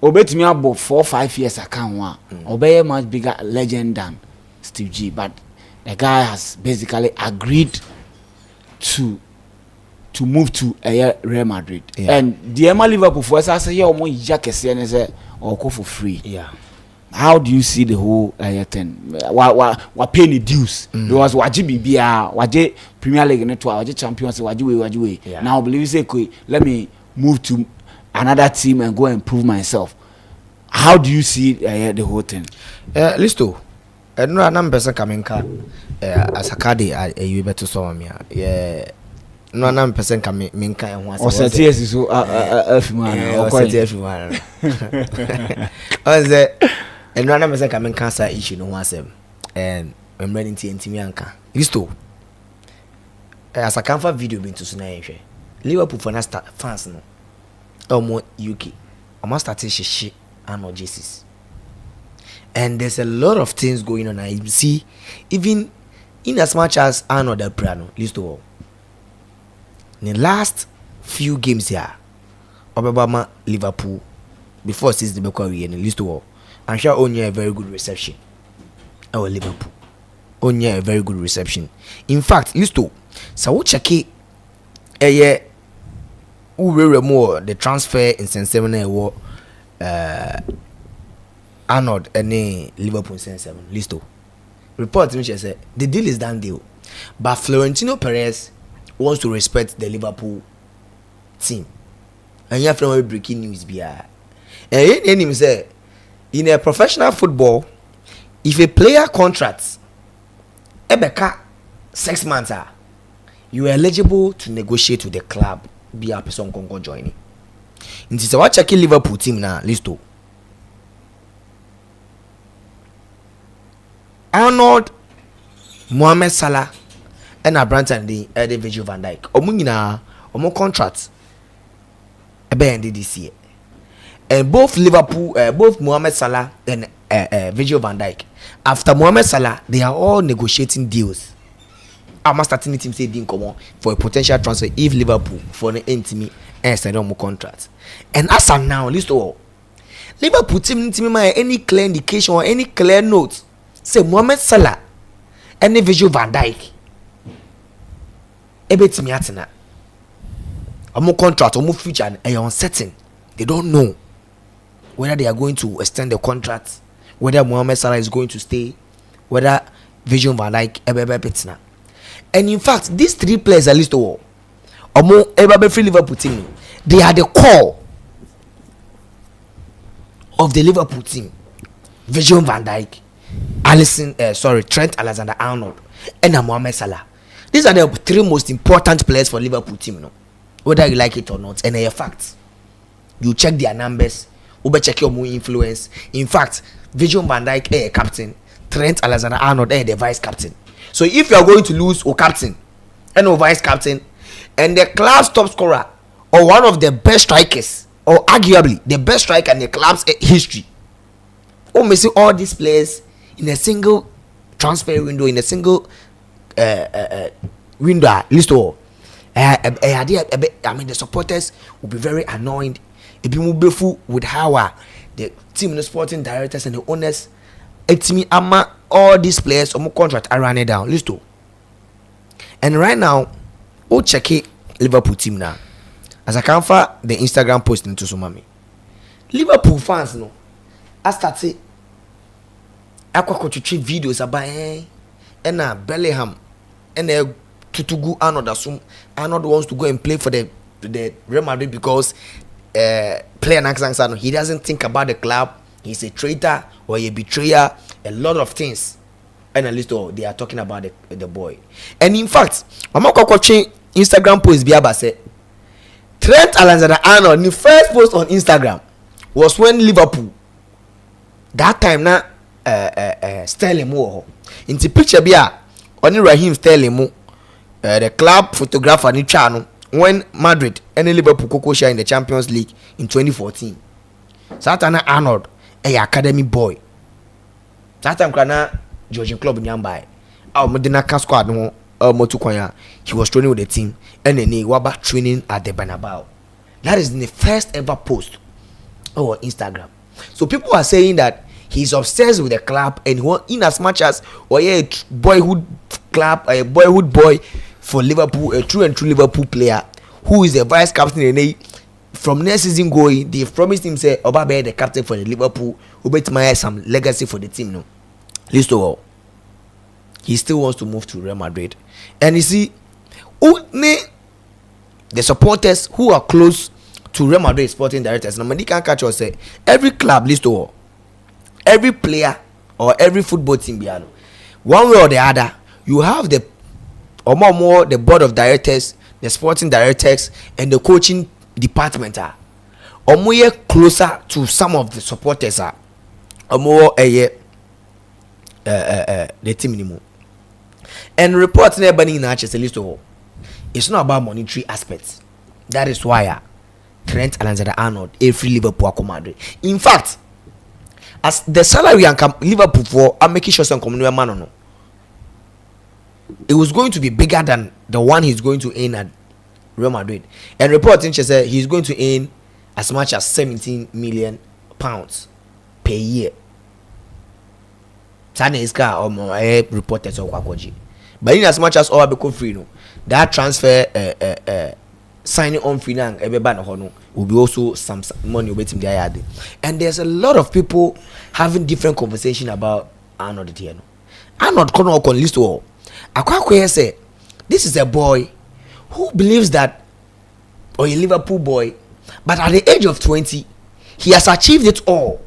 Speaker 1: Obetimi about 4-5 years I can't want. Obey much bigger legend than Steve G, but the guy has basically agreed to move to Real Madrid. And the Liverpool for us, I say, or go for free. How do you see the whole thing? What paying the dues? There was Wajibi Premier League network, Champions, Wajiwe. Now believe you say, let me move to another team and go and prove myself. How do you see the whole thing?
Speaker 3: Listo. No, I'm person coming car as a card you better saw me. no na person ka me nka ho ase
Speaker 1: o set yes so afimana o
Speaker 3: set afimana o ze no na person ka me nka sa issue no ho ase and I'm ready to intimi anka listo as a camera video been to so na hwe Liverpool for na fans no omo UK omo start shit and jerseys. And there's a lot of things going on. I see, even in as much as Arnold the Prano, list of all. In the last few games here, Obama Liverpool, before season the Becquarie and list of all, I'm sure only a very good reception. Our Liverpool, only a very good reception. In fact, list of so what check it a year who will more the transfer in Sensemana war. Arnold and Liverpool 7 listo. Report which said the deal is done deal. But Florentino Perez wants to respect the Liverpool team. And you have to breaking news be and him say in a professional football, if a player contracts Ebeka 6 months you are eligible to negotiate with the club be a person can join it. In this what check Liverpool team now listo. Arnold, Mohamed Salah, and Branton the Virgil van Dijk. Omunina, omo contract. Ended this year. And both Liverpool, both Mohamed Salah and Virgil van Dijk. After Mohamed Salah, they are all negotiating deals. I'm starting the team say didn't come on for a potential transfer if Liverpool for an intimate and sign on more contract. And as of now, list all Liverpool team any clear indication or any clear note. Say Mohamed Salah and Virgil van Dijk ebetimi atena omo contract omo future and uncertain. They don't know whether they are going to extend the contract, whether Mohamed Salah is going to stay, whether Virgil van Dijk ebetena. And in fact these three players at least omo free Liverpool team, they are the core of the Liverpool team. Virgil van Dijk, Trent Alexander-Arnold, and Mohamed Salah. These are the three most important players for Liverpool team, no? Whether you like it or not, and they're facts. You check their numbers, you check your more influence. In fact, Virgil van Dijk captain, Trent Alexander-Arnold the vice captain. So if you are going to lose a captain and a vice captain, and the club's top scorer or one of the best strikers, or arguably the best striker in the club's history, missing all these players in a single transfer window, in a single window list all. I mean the supporters will be very annoyed. It be moveful with how the team, the sporting directors and the owners all these players or more contract are running down list all. And right now, check it Liverpool team now. As I can find the Instagram post into Sumami. Liverpool fans no. I started treat videos about and Bellingham and Tutugu Arnold assume Arnold wants to go and play for the Real Madrid because player Naxansano he doesn't think about the club. He's a traitor or a betrayer, a lot of things. And at least they are talking about the boy. And in fact, I'm watching Instagram post Biaba said Trent Alexander-Arnold the first post on Instagram was when Liverpool that time now Sterling Mo in the picture bia only Raheem Sterling Mo the club photographer ni channel when Madrid and Liverpool Coco share in the Champions League in 2014. Satana Arnold a academy boy. That time kana Georgian club nyamba our Medina squad no Motukwanya he was training with the team and then he was back training at the Bernabeu. That is the first ever post on Instagram. So people are saying that he's obsessed with the club and in as much as a boyhood club, a boyhood boy for Liverpool, a true and true Liverpool player who is the vice captain and from next season going, they've promised him say Obabe the captain for the Liverpool who bet my some legacy for the team no. List of all. He still wants to move to Real Madrid. And you see, the supporters who are close to Real Madrid sporting directors, nobody can catch us say every club list of all. Every player or every football team one way or the other, you have the or more the board of directors, the sporting directors and the coaching department are omo closer to some of the supporters are omo the team anymore. And reports never in a list of it's not about monetary aspects. That is why Trent Alexander-Arnold every Liverpool command. In fact, as the salary and Liverpool for are making sure some community man no, it was going to be bigger than the one he's going to earn at Real Madrid. And reporting said he's going to earn as much as 17 million pounds per year. Tane iska or reported so kwakoji. But in as much as all become free no, that transfer signing on free now will be also some money waiting there. And there's a lot of people having different conversation about Arnold here. Arnold kono kon list all. Akwa say this is a boy who believes that, or a Liverpool boy, but at the age of 20 he has achieved it all.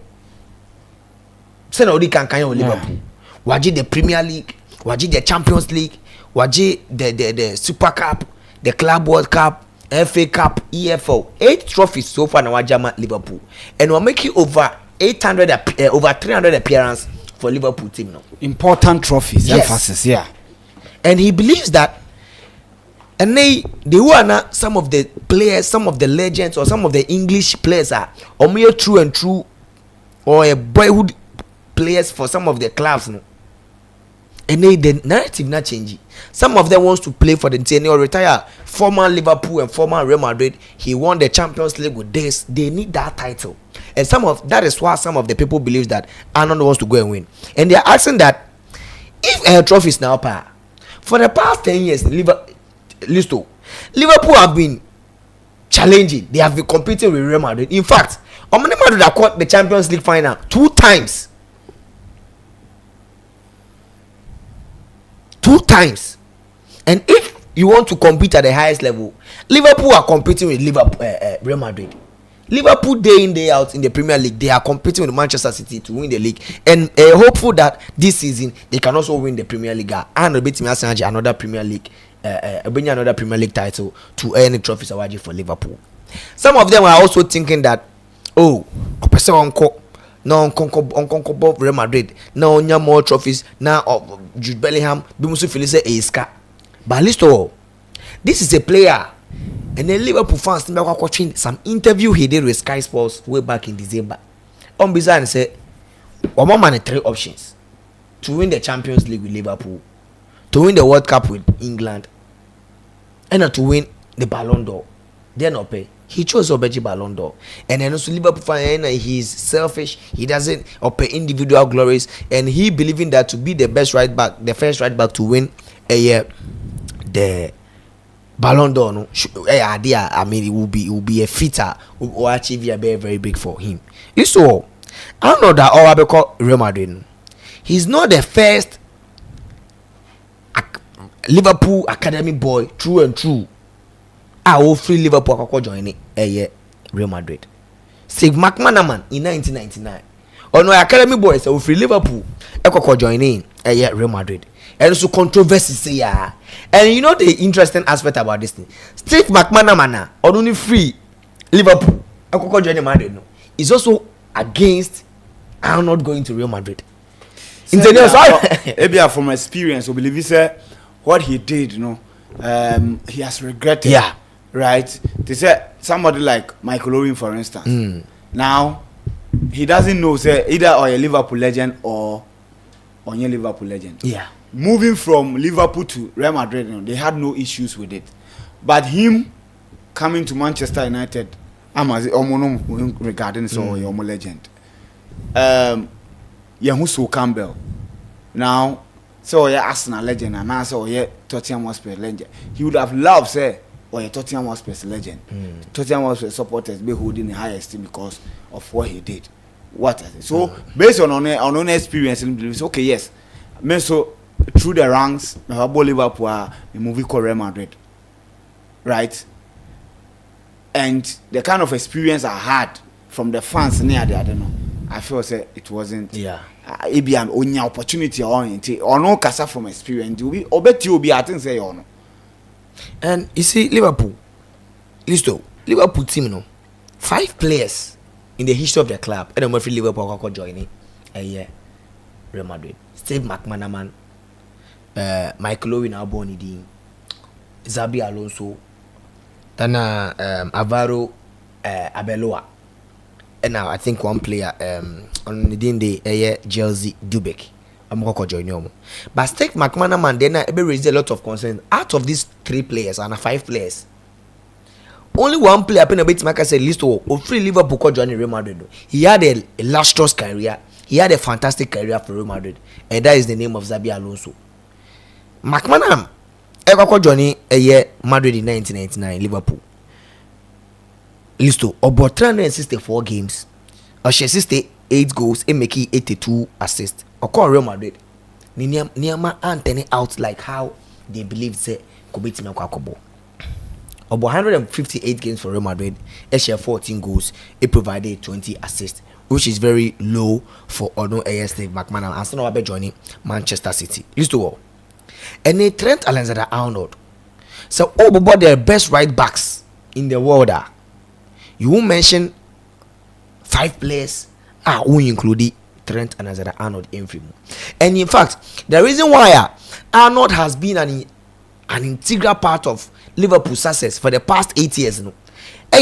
Speaker 3: Say no can Liverpool. Waji the Premier League, waji the Champions League, waji the Super Cup, the Club World Cup, FA Cup, EFL. 8 trophies so far now wajama Liverpool. And we're making over 300 appearances for Liverpool team now.
Speaker 1: Important trophies,
Speaker 3: yes.
Speaker 1: Emphasis, yeah.
Speaker 3: And he believes that, and they were not some of the players, some of the legends, or some of the English players are mere true and true, or a boyhood players for some of the clubs. No? And the narrative not changing. Some of them wants to play for the team or retire. Former Liverpool and former Real Madrid, he won the Champions League with this. They need that title, and that is why some of the people believe that Arnold wants to go and win. And they are asking that if a trophy is now par for the past 10 years, Liverpool have been challenging. They have been competing with Real Madrid. In fact, Real Madrid have caught the Champions League final 2 times. 2 times. And if you want to compete at the highest level, Liverpool are competing with Real Madrid. Liverpool day in day out in the Premier League, they are competing with Manchester City to win the league, and hopeful that this season they can also win the Premier League and beat another Premier League, another Premier League title to earn the trophies awarded for Liverpool. Some of them are also thinking that, oh, no Real Madrid, no more trophies now. Jude Bellingham, Bimusu Felice Eiska, but least of all, this is a player. And then Liverpool fans remember watching some interview he did with Sky Sports way back in December. On Bizarre said, "One man 3 options: to win the Champions League with Liverpool, to win the World Cup with England, and to win the Ballon d'Or." They're not pay. He chose Obeji Ballon d'Or, and then also Liverpool fan, he's selfish. He doesn't pay individual glories, and he believing that to be the best right back, the first right back to win the Ballon d'Or, no, I mean, it will be a feature or achieve a very, very big for him. So I don't know that all because Real Madrid, he's not the first Liverpool academy boy, true and true. I will free Liverpool joining Real Madrid. Steve McManaman in 1999. Oh no, academy boy so free Liverpool joining Real Madrid. And so controversy say yeah. And you know the interesting aspect about this thing. Steve McManaman only free Liverpool joining Madrid no. Is also against Arnold going to Real Madrid.
Speaker 1: Maybe from experience, we believe he said what he did, you know, he has regretted.
Speaker 3: Yeah.
Speaker 1: Right? They said somebody like Michael Owen, for instance. Now he doesn't know say either or a Liverpool legend or a Liverpool legend.
Speaker 3: Yeah.
Speaker 1: Moving from Liverpool to Real Madrid, you know, they had no issues with it. But him coming to Manchester United, regarding so your legend. Yahuso Campbell. Now, so yeah, Arsenal legend, and now so yeah, Tottenham Hotspur legend. He would have loved say or a Tottenham Hotspur legend. Tottenham Hotspur supporters be holding in high esteem because of what he did. What is it? So based on own experience, it's okay. Yes, me so through the ranks, Liverpool, a movie called Real Madrid, right? And the kind of experience I had from the fans near there, I don't know. I feel say it wasn't.
Speaker 3: Yeah.
Speaker 1: It be an only opportunity or no kasa from experience. You be obeti obi I think say you know.
Speaker 3: And you see, Liverpool team, 5 players in the history of the club. And I'm free Liverpool joining a year. Real Madrid. Steve McManaman, Michael Owen Albonidin, Xabi Alonso, Tana Alvaro Abeloa. And now I think one player on the day Chelsea Dubek. I'm going to join you. But Steve McManaman then raised a lot of concern. Out of these 3 players and 5 players, only one player pen a bit make us say list of free Liverpool could join Real Madrid. He had a illustrious career. He had a fantastic career for Real Madrid, and that is the name of Xabi Alonso. McManaman ever could join a year Madrid in 1999 Liverpool. Listo about 364 games, or 68 goals and making 82 assists. Or call Real Madrid. Niama Anthony out like how they believe say could beat Nakobo. About 158 games for Real Madrid, a share 14 goals, it provided 20 assists, which is very low for Ono AS Steve McManaman and Sano Abe joining Manchester City. Used to all. And they Trent Alexander-Arnold. So all about their best right backs in the world are. You won't mention 5 players who include Trent Alexander-Arnold in film. And in fact, the reason why Arnold has been an integral part of Liverpool's success for the past 8 years,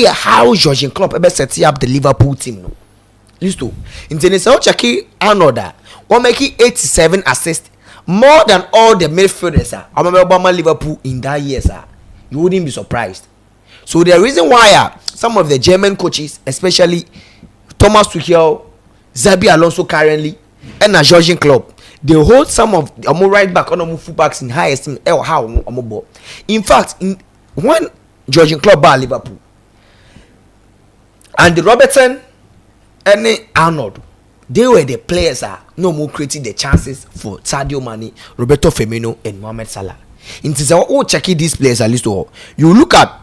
Speaker 3: how Jurgen Klopp ever set up the Liverpool team. Listen, in the check Arnold, we're making 87 assists, more than all the midfielders. Obama Liverpool in that year, sir. You wouldn't be surprised. So the reason why some of the German coaches, especially Thomas Tuchel, Xabi Alonso currently, and Jurgen Klopp, they hold some of the right back on full backs in high esteem. In fact, when Jurgen Klopp bought Liverpool, and the Robertson and Arnold, they were the players no more creating the chances for Sadio Mane, Roberto Firmino, and Mohamed Salah. In checking these players at least, you look at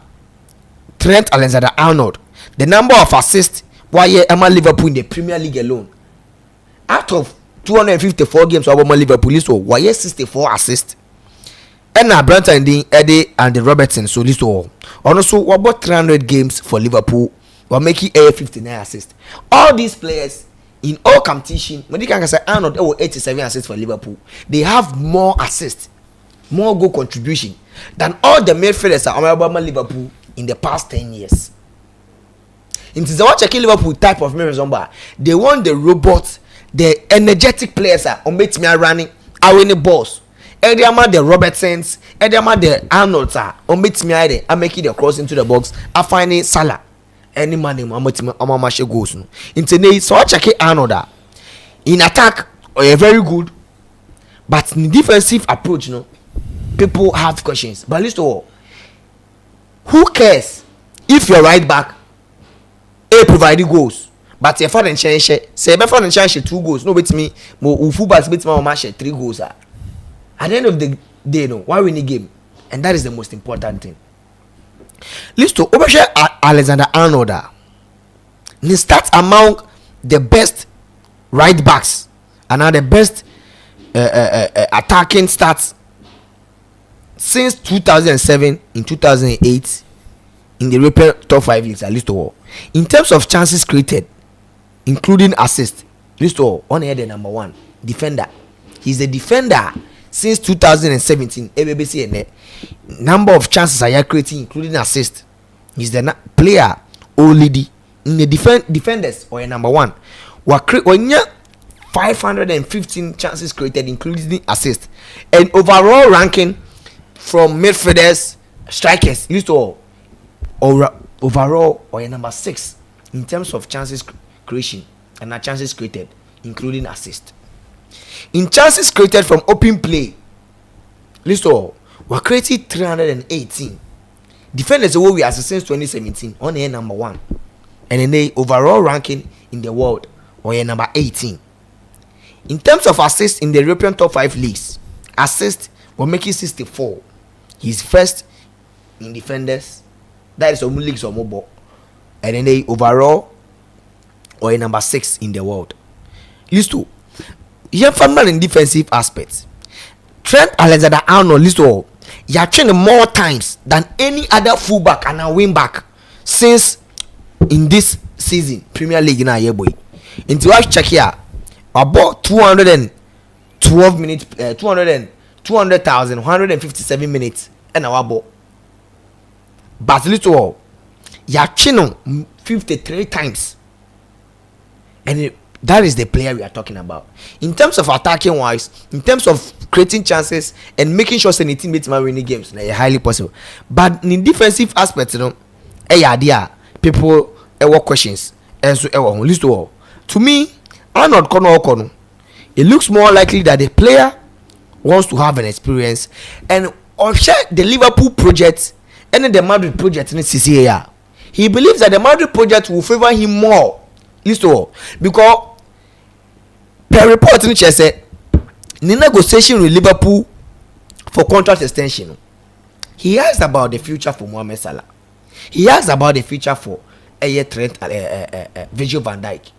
Speaker 3: Trent Alexander-Arnold, the number of assists why Emma Liverpool in the Premier League alone. Out of 254 games for Liverpool, so why 64 assists. And now Branton, Eddie, and the Robertson, so this all. Also, what about 300 games for Liverpool? We're making 59 assists. All these players in all competition, when you can say Arnold 87 assists for Liverpool, they have more assists, more goal contribution than all the midfielders at Liverpool in the past 10 years. In the checking Liverpool type of midfielder, they want the robot, the energetic players on me running, are winning balls. Ediama the Robertsons, Ediama the Arnolds on me are making the cross into the box. I find Salah. Any man in Amamashe goes. In today, so checking Arnold in attack, very good, but in defensive approach, people have questions. But listen to all. Who cares if your right back providing goals, but your father and change say before and change 2 goals, no bet me mo full back bet me match 3 goals at the end of the day, why win the game? And that is the most important thing. List to overshare Alexander Arnold. He starts among the best right backs and are the best attacking stats since 2007 in 2008 in the European top 5 leagues, at least all. In terms of chances created, including assists, list all on here the number 1 defender. He's a defender since 2017. ABC and number of chances are creating, including assists. He's the player or lady in the defenders or number 1. When 515 chances created, including assists, and overall ranking from midfielders, strikers, list all. Or overall or number 6 in terms of chances creation and chances created, including assist. In chances created from open play, list all were created 318. Defenders we are since 2017 on air number 1, and in the overall ranking in the world or number 18. In terms of assists in the European top 5 leagues, assists were making 64. He's first in defenders. That is some leagues or mobile, and then they overall or a number 6 in the world. List 2. You have in defensive aspects. Trent Alexander-Arnold list all you're training more times than any other fullback and a wing back since in this season Premier League now, yeah boy. Into I check here about 212 minutes, 200,000 157 minutes and our ball. But little you're training 53 times, and that is the player we are talking about. In terms of attacking wise, in terms of creating chances and making sure any teammates might win games, highly possible. But in defensive aspects, you know, there people work questions and so list to all. To me, Arnold Kono, it looks more likely that the player wants to have an experience and or share the Liverpool project and the Madrid project in CCA. He believes that the Madrid project will favor him more. List to all, because per report in Chelsea, the negotiation with Liverpool for contract extension, he asked about the future for Mohamed Salah. He asked about the future for Trent, Virgil van Dijk.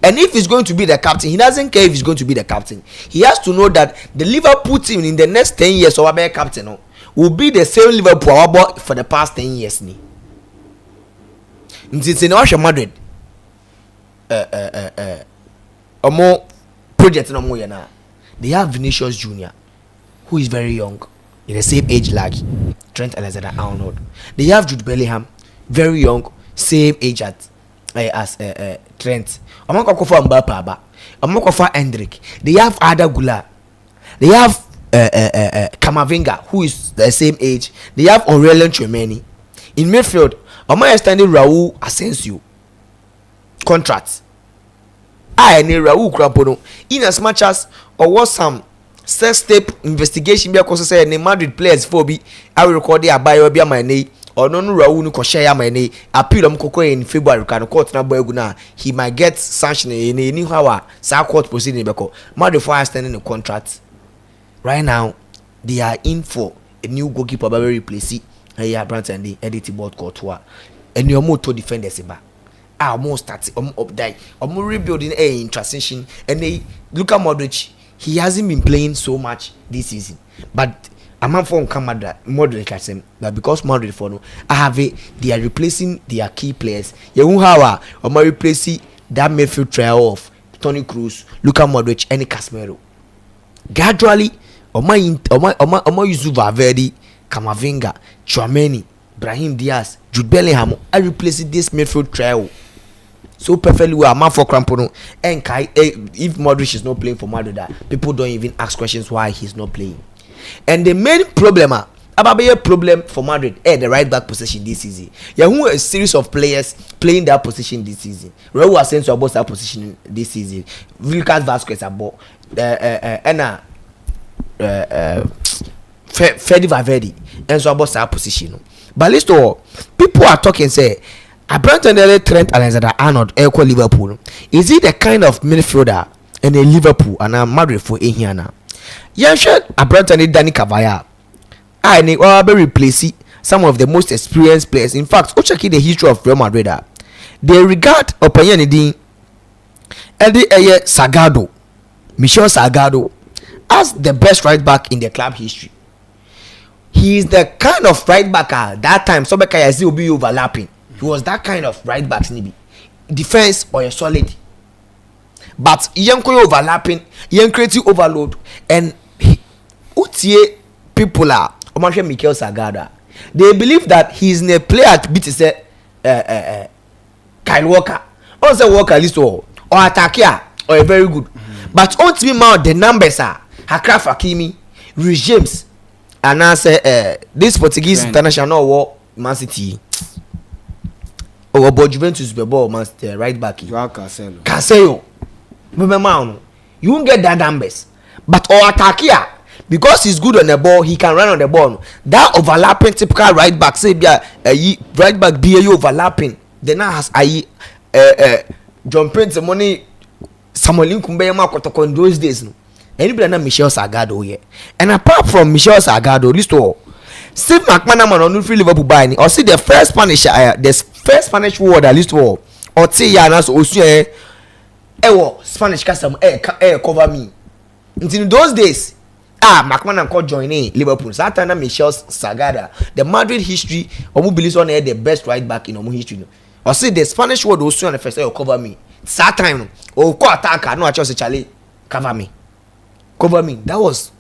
Speaker 3: And if he's going to be the captain, he doesn't care if he's going to be the captain. He has to know that the Liverpool team in the next 10 years, or a captain, will be the same Liverpool for the past 10 years. It's in Madrid. More project no more now. They have Vinicius Jr., who is very young, in the same age like Trent Alexander-Arnold. They have Jude Bellingham, very young, same age as Trent. I'm not going to for Mbappe, I'm not going for Hendrick. They have Ada Gula. They have Kamavinga, who is the same age. They have Aurelien Tchouameni. In midfield, I'm extending Raul Asensio contracts. I need Raul Krapono. In as much as or was some sex tape investigation because say the Madrid players for be I will record their bio be my name or no Raul no share my name appeal koko in February can court na boy guna he might get sanction in any how sa court proceeding because Madrid for standing the contract. Right now they are in for a new goalkeeper by replace here Brandt and the editing board Courtois and your motor defenders ba almost starting update rebuilding in transition. And they look at Modric, he hasn't been playing so much this season, but I'm not for Modric as him that because Modric for no I have it, they are replacing their key players. You won't have replacing that midfield trio of Toni Kroos, Luka Modric and Casemiro. Gradually Oma Yusuf Valverde, Kamavinga, Tchouameni, Brahim Diaz, Jude Bellingham are replacing this midfield trio so perfectly well. Man for Crampono and if Modric is not playing for Madrid, people don't even ask questions why he's not playing. And the main problem problem for Madrid the right back position this season. Yeah, who a series of players playing that position this season. Raul Asensio about that position this season. Lucas Vazquez about Fede Valverde and so about that position. But list all people are talking say Trent Alexander-Arnold equal Liverpool. Is he the kind of midfielder and a Liverpool and a Madrid for here now? Yeah, sure. Danny Cavaya. I need to replace some of the most experienced players. In fact, check the history of Real Madrid. They regard Opayani Eddie Sagado, Michel Sagado, as the best right back in the club history. He is the kind of right back that time. Sobekaya will be overlapping. He was that kind of right back, maybe defense or a solid, but young overlapping, young creative overload, and people are Mikel Sagada. They believe that he is a player to beat Kyle Walker, also Walker list or Atakia or a very good, but ultimately the numbers are Akraf Hakimi, Reece James, and I say this Portuguese international war Man City. Or about Juventus ball master right back. Cancelo. Remember, you won't get that numbers. But or attack here, because he's good on the ball, he can run on the ball. That overlapping typical right back, say right back be overlapping. Then now has John Prince money Samuel Nkumbe Makotoko in those days. Anybody na Michel Sagado here. And apart from Michel Sagado, list all Steve McManaman on free Liverpool buying or see the first Spanish word at least war or say ya nas osu Spanish custom cover me. In those days McManaman called joining Liverpool. Satana Michel Sagada. The Madrid history, Omu believes on the best right back in Omu history. Or say the Spanish word also on the first cover me. Satana, or co attacker, no, I just say Charlie, cover me. Cover me. That was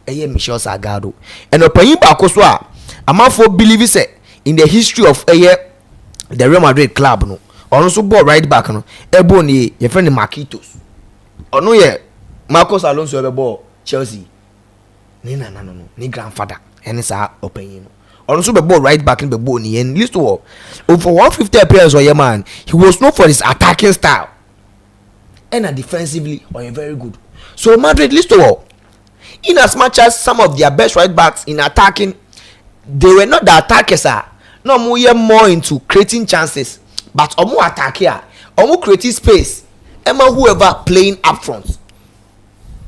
Speaker 3: Michel Sagado. And Opayim Bakoswa, a man for believers in the history of the Real Madrid club, no. Also ball right back, no. Ebony, your friend Marquitos. Or no, Marcos Alonso ever ball Chelsea. No. Ni grandfather. And it's our opinion. Also the ball right back in the bony and list to all. Over 150 appearances or your man, he was known for his attacking style. And defensively or very good. So Madrid list to all. In as much as some of their best right backs in attacking, they were not the attackers. No more into creating chances, but more attack here, more creating space. Emma whoever playing up front,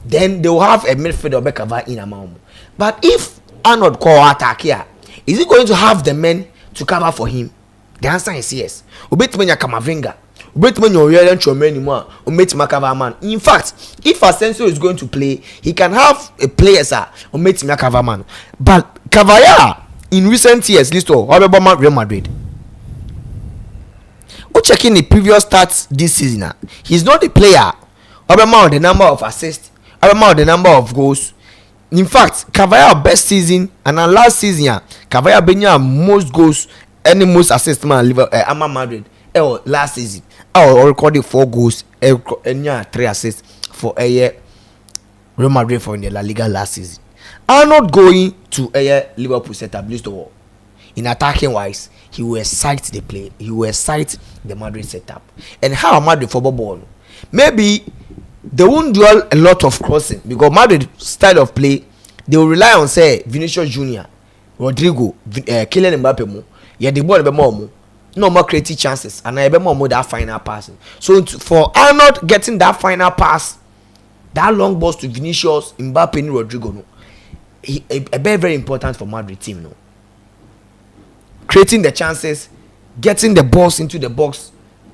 Speaker 3: then they will have a midfielder or cover in a moment. But if Arnold call attack here, is he going to have the men to cover for him? The answer is yes. Ubetimenya Kamavinga, Ubetimenya Oyelen Chomeni Mwa, Ubetimenya cover man. In fact, if Asensio is going to play, he can have a player Ubetimenya cover man. But Cavaya in recent years, list of Real Madrid. Checking the previous stats this season, he's not a player. About the number of assists, about the number of goals. In fact, Cavaya best season and last season, Cavaya benya most goals, any most assists man Liverpool, Madrid. Last season, recorded 4 goals, and 3 assists for a year. Real Madrid for in the La Liga last season. Are not going to a Liverpool setup list of all. In attacking wise, he will excite the play. He will excite the Madrid setup. And how Madrid for ball? Maybe they won't do a lot of crossing because Madrid style of play, they will rely on say Vinicius Junior, Rodrigo, Kylian Mbappe mo. Yeah, the ball be more. No more creative chances, and I be more that final passing. So for Arnold getting that final pass, that long ball to Vinicius, Mbappe, and Rodrigo, no, a very very important for Madrid team, no. Creating the chances, getting the balls into the box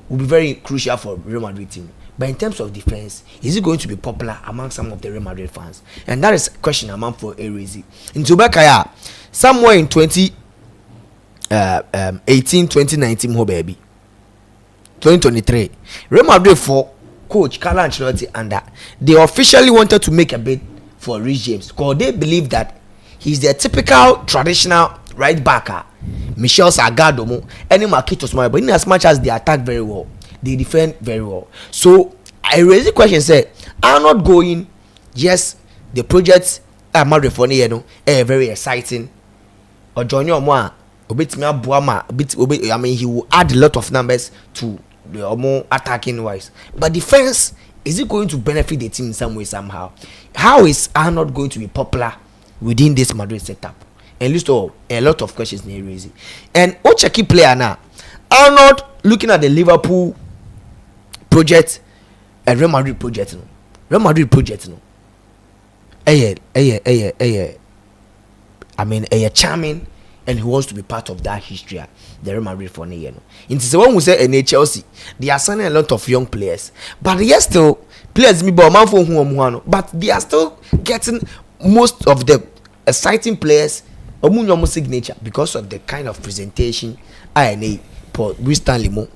Speaker 3: will be very crucial for Real Madrid team. But in terms of defense, is it going to be popular among some of the Real Madrid fans? And that is a question among for Erezi. In Tubakaya, somewhere in 2019, ho baby, 2023, Real Madrid for coach Carlo Ancelotti and they officially wanted to make a bid for Reece James because they believe that he's the typical traditional right backer. Michel Sagado, any Marquitos, but in as much as they attack very well, they defend very well. So I raise the question: say, are not going? Yes, the project Madrid for very exciting. Or join your I mean, he will add a lot of numbers to the more attacking wise. But defense, is it going to benefit the team in some way somehow? How is Arnold going to be popular within this Madrid setup? And list of a lot of questions near raising. And Ocheki player now, Arnold looking at the Liverpool project and Real Madrid project. No, Real Madrid project. No, I mean, charming, and he wants to be part of that history. The Real Madrid for near. No, in the one who say in Chelsea, they are signing a lot of young players, but they are still players. But they are still getting most of the exciting players. Omunyomo signature because of the kind of presentation I need for Stanley Mo.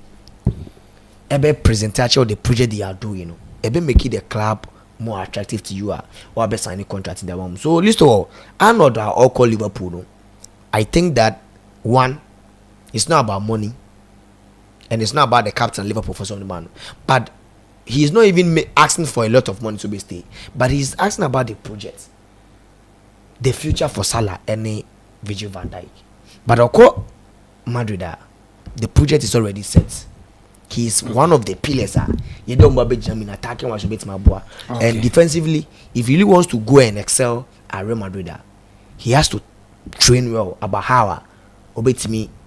Speaker 3: Ebe presentation of the project they are doing, you know. Ebe make the club more attractive to you or be signing contract in the one. So list of all, Arnold are all call Liverpool. No? I think that one, it's not about money, and it's not about the captain Liverpool for some man, but he is not even asking for a lot of money to be stay, but he's asking about the project. The future for Salah and Virgil van Dijk. But of course, Madrid, the project is already set. He is one of the pillars. You don't want Benjamin attacking was and defensively, if he really wants to go and excel at Real Madrid, he has to train well about how obey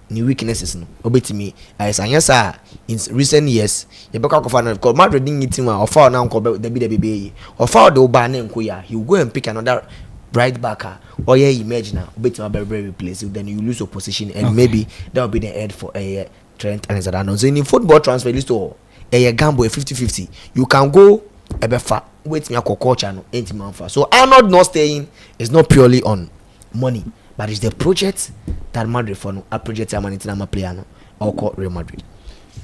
Speaker 3: new weaknesses. Obey me as in recent years, you back up for Madrid didn't him or fall now the BB or fall the Obane Nkoya. He will go and pick another right backer or imagine now bet my very replace you, then you lose your position and maybe that will be the end for Trent and Zadano. So in football transfer list or a gamble 50-50, you can go ebefa wait me culture no ain't manfa. So Arnold not staying is not purely on money, but it's the project that Madrid for no a project I'm a player no or call Real Madrid.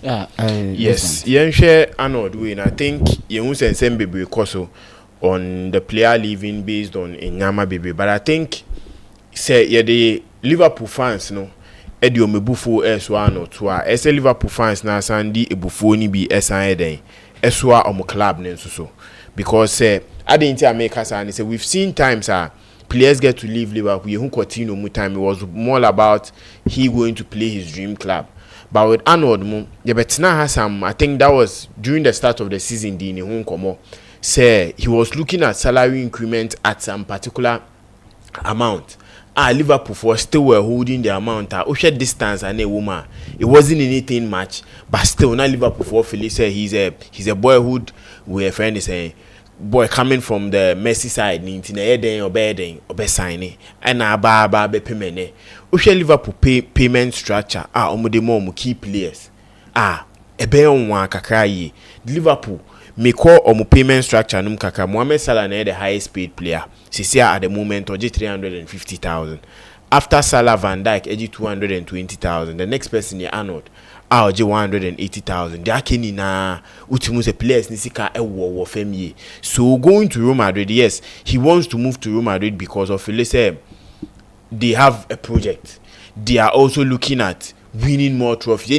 Speaker 1: Yeah,
Speaker 2: yes, share Arnold way, and I think you won't send baby also on the player leaving based on Nyama baby, but I think say yeah the Liverpool fans no edi o mebufu eswa no to a ese Liverpool fans na sandi ebufu ni bi esan eden eswa omo club ne so because I didn't make us and say we've seen times players get to leave Liverpool who continue more time. It was more about he going to play his dream club. But with Arnold Betina has some, I think that was during the start of the season in Hong Kong. Say he was looking at salary increment at some particular amount. Liverpool for still were holding the amount. Share distance and a woman. It wasn't anything much, but still now Liverpool for Philly say he's a boyhood where a friend is saying boy coming from the Messi side, ninety or bedding or be signing and ba be payment. Share Liverpool payment structure. Omodemo key players. Ebe on kakra ye. Liverpool may call omo payment structure num kaka. Mohamed Salah na the highest paid player. Sisia at the moment oji 350,000. After Salah, Van Dijk oji 220,000. The next person is Arnold. Oji 180,000. They are kini na utimuse players nisika ewo femye. So going to Real Madrid, yes, he wants to move to Real Madrid because of they have a project. They are also looking at winning more trophies.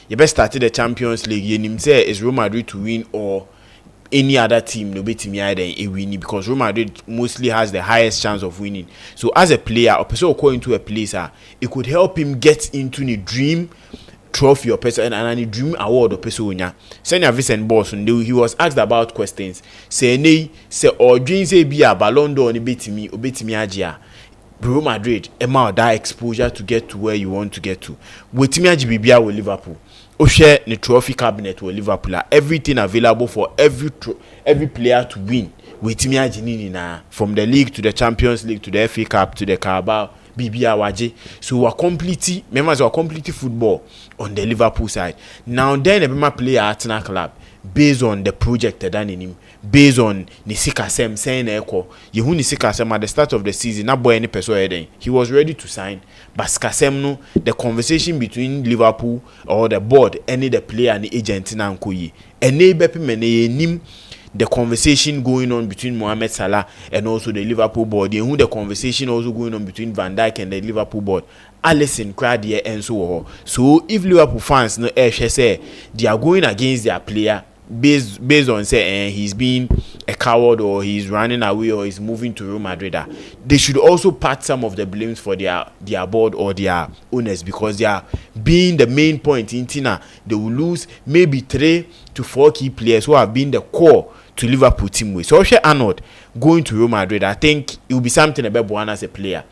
Speaker 2: You best start the Champions League. You say is Real Madrid to win or any other team no beat me either a winning because Real Madrid mostly has the highest chance of winning. So as a player, a person going into a place, it could help him get into the dream trophy or person and a dream award or person. Senior Vincent Boss, he was asked about questions. Say or dream say be a Ballon d'Or beat me ajia. Real Madrid, amount that exposure to get to where you want to get to. With me Bibia with Liverpool. Share the trophy cabinet with Liverpool. Everything available for every player to win. With me from the league to the Champions League to the FA Cup to the Carabao Bibia waje. So we are completely members are completely football on the Liverpool side. Now then a player at a club based on the project that done in him. Based on Nisika Sem saying echo, you Nisika Sem at the start of the season, not boy any person he was ready to sign. But Skasem no, the conversation between Liverpool or the board, any the player and the agent na nkoyi. Ene bepi mene nim the conversation going on between Mohamed Salah and also the Liverpool board. You the conversation also going on between Van Dijk and the Liverpool board. Alisson cried here and so. So if Liverpool fans no say they are going against their player based on say he's being a coward or he's running away or he's moving to Real Madrid, they should also part some of the blames for their board or their owners because they are being the main point in Tina. They will lose maybe 3 to 4 key players who have been the core to Liverpool team with. So Arnold going to Real Madrid, I think it will be something about one as a player.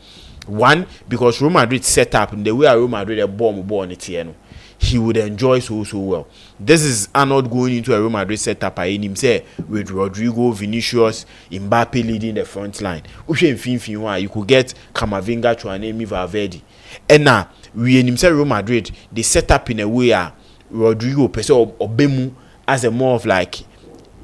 Speaker 2: One, because Real Madrid set up in the way Real Madrid a bomb on it here. He would enjoy so well. This is Arnold going into a Real Madrid setup in him say with Rodrigo, Vinicius, Mbappe leading the front line. You could get Camavinga, Chouameni, Valverde. And now we in himself Real Madrid they set up in a way Rodrigo Peso or Bemu as a more of like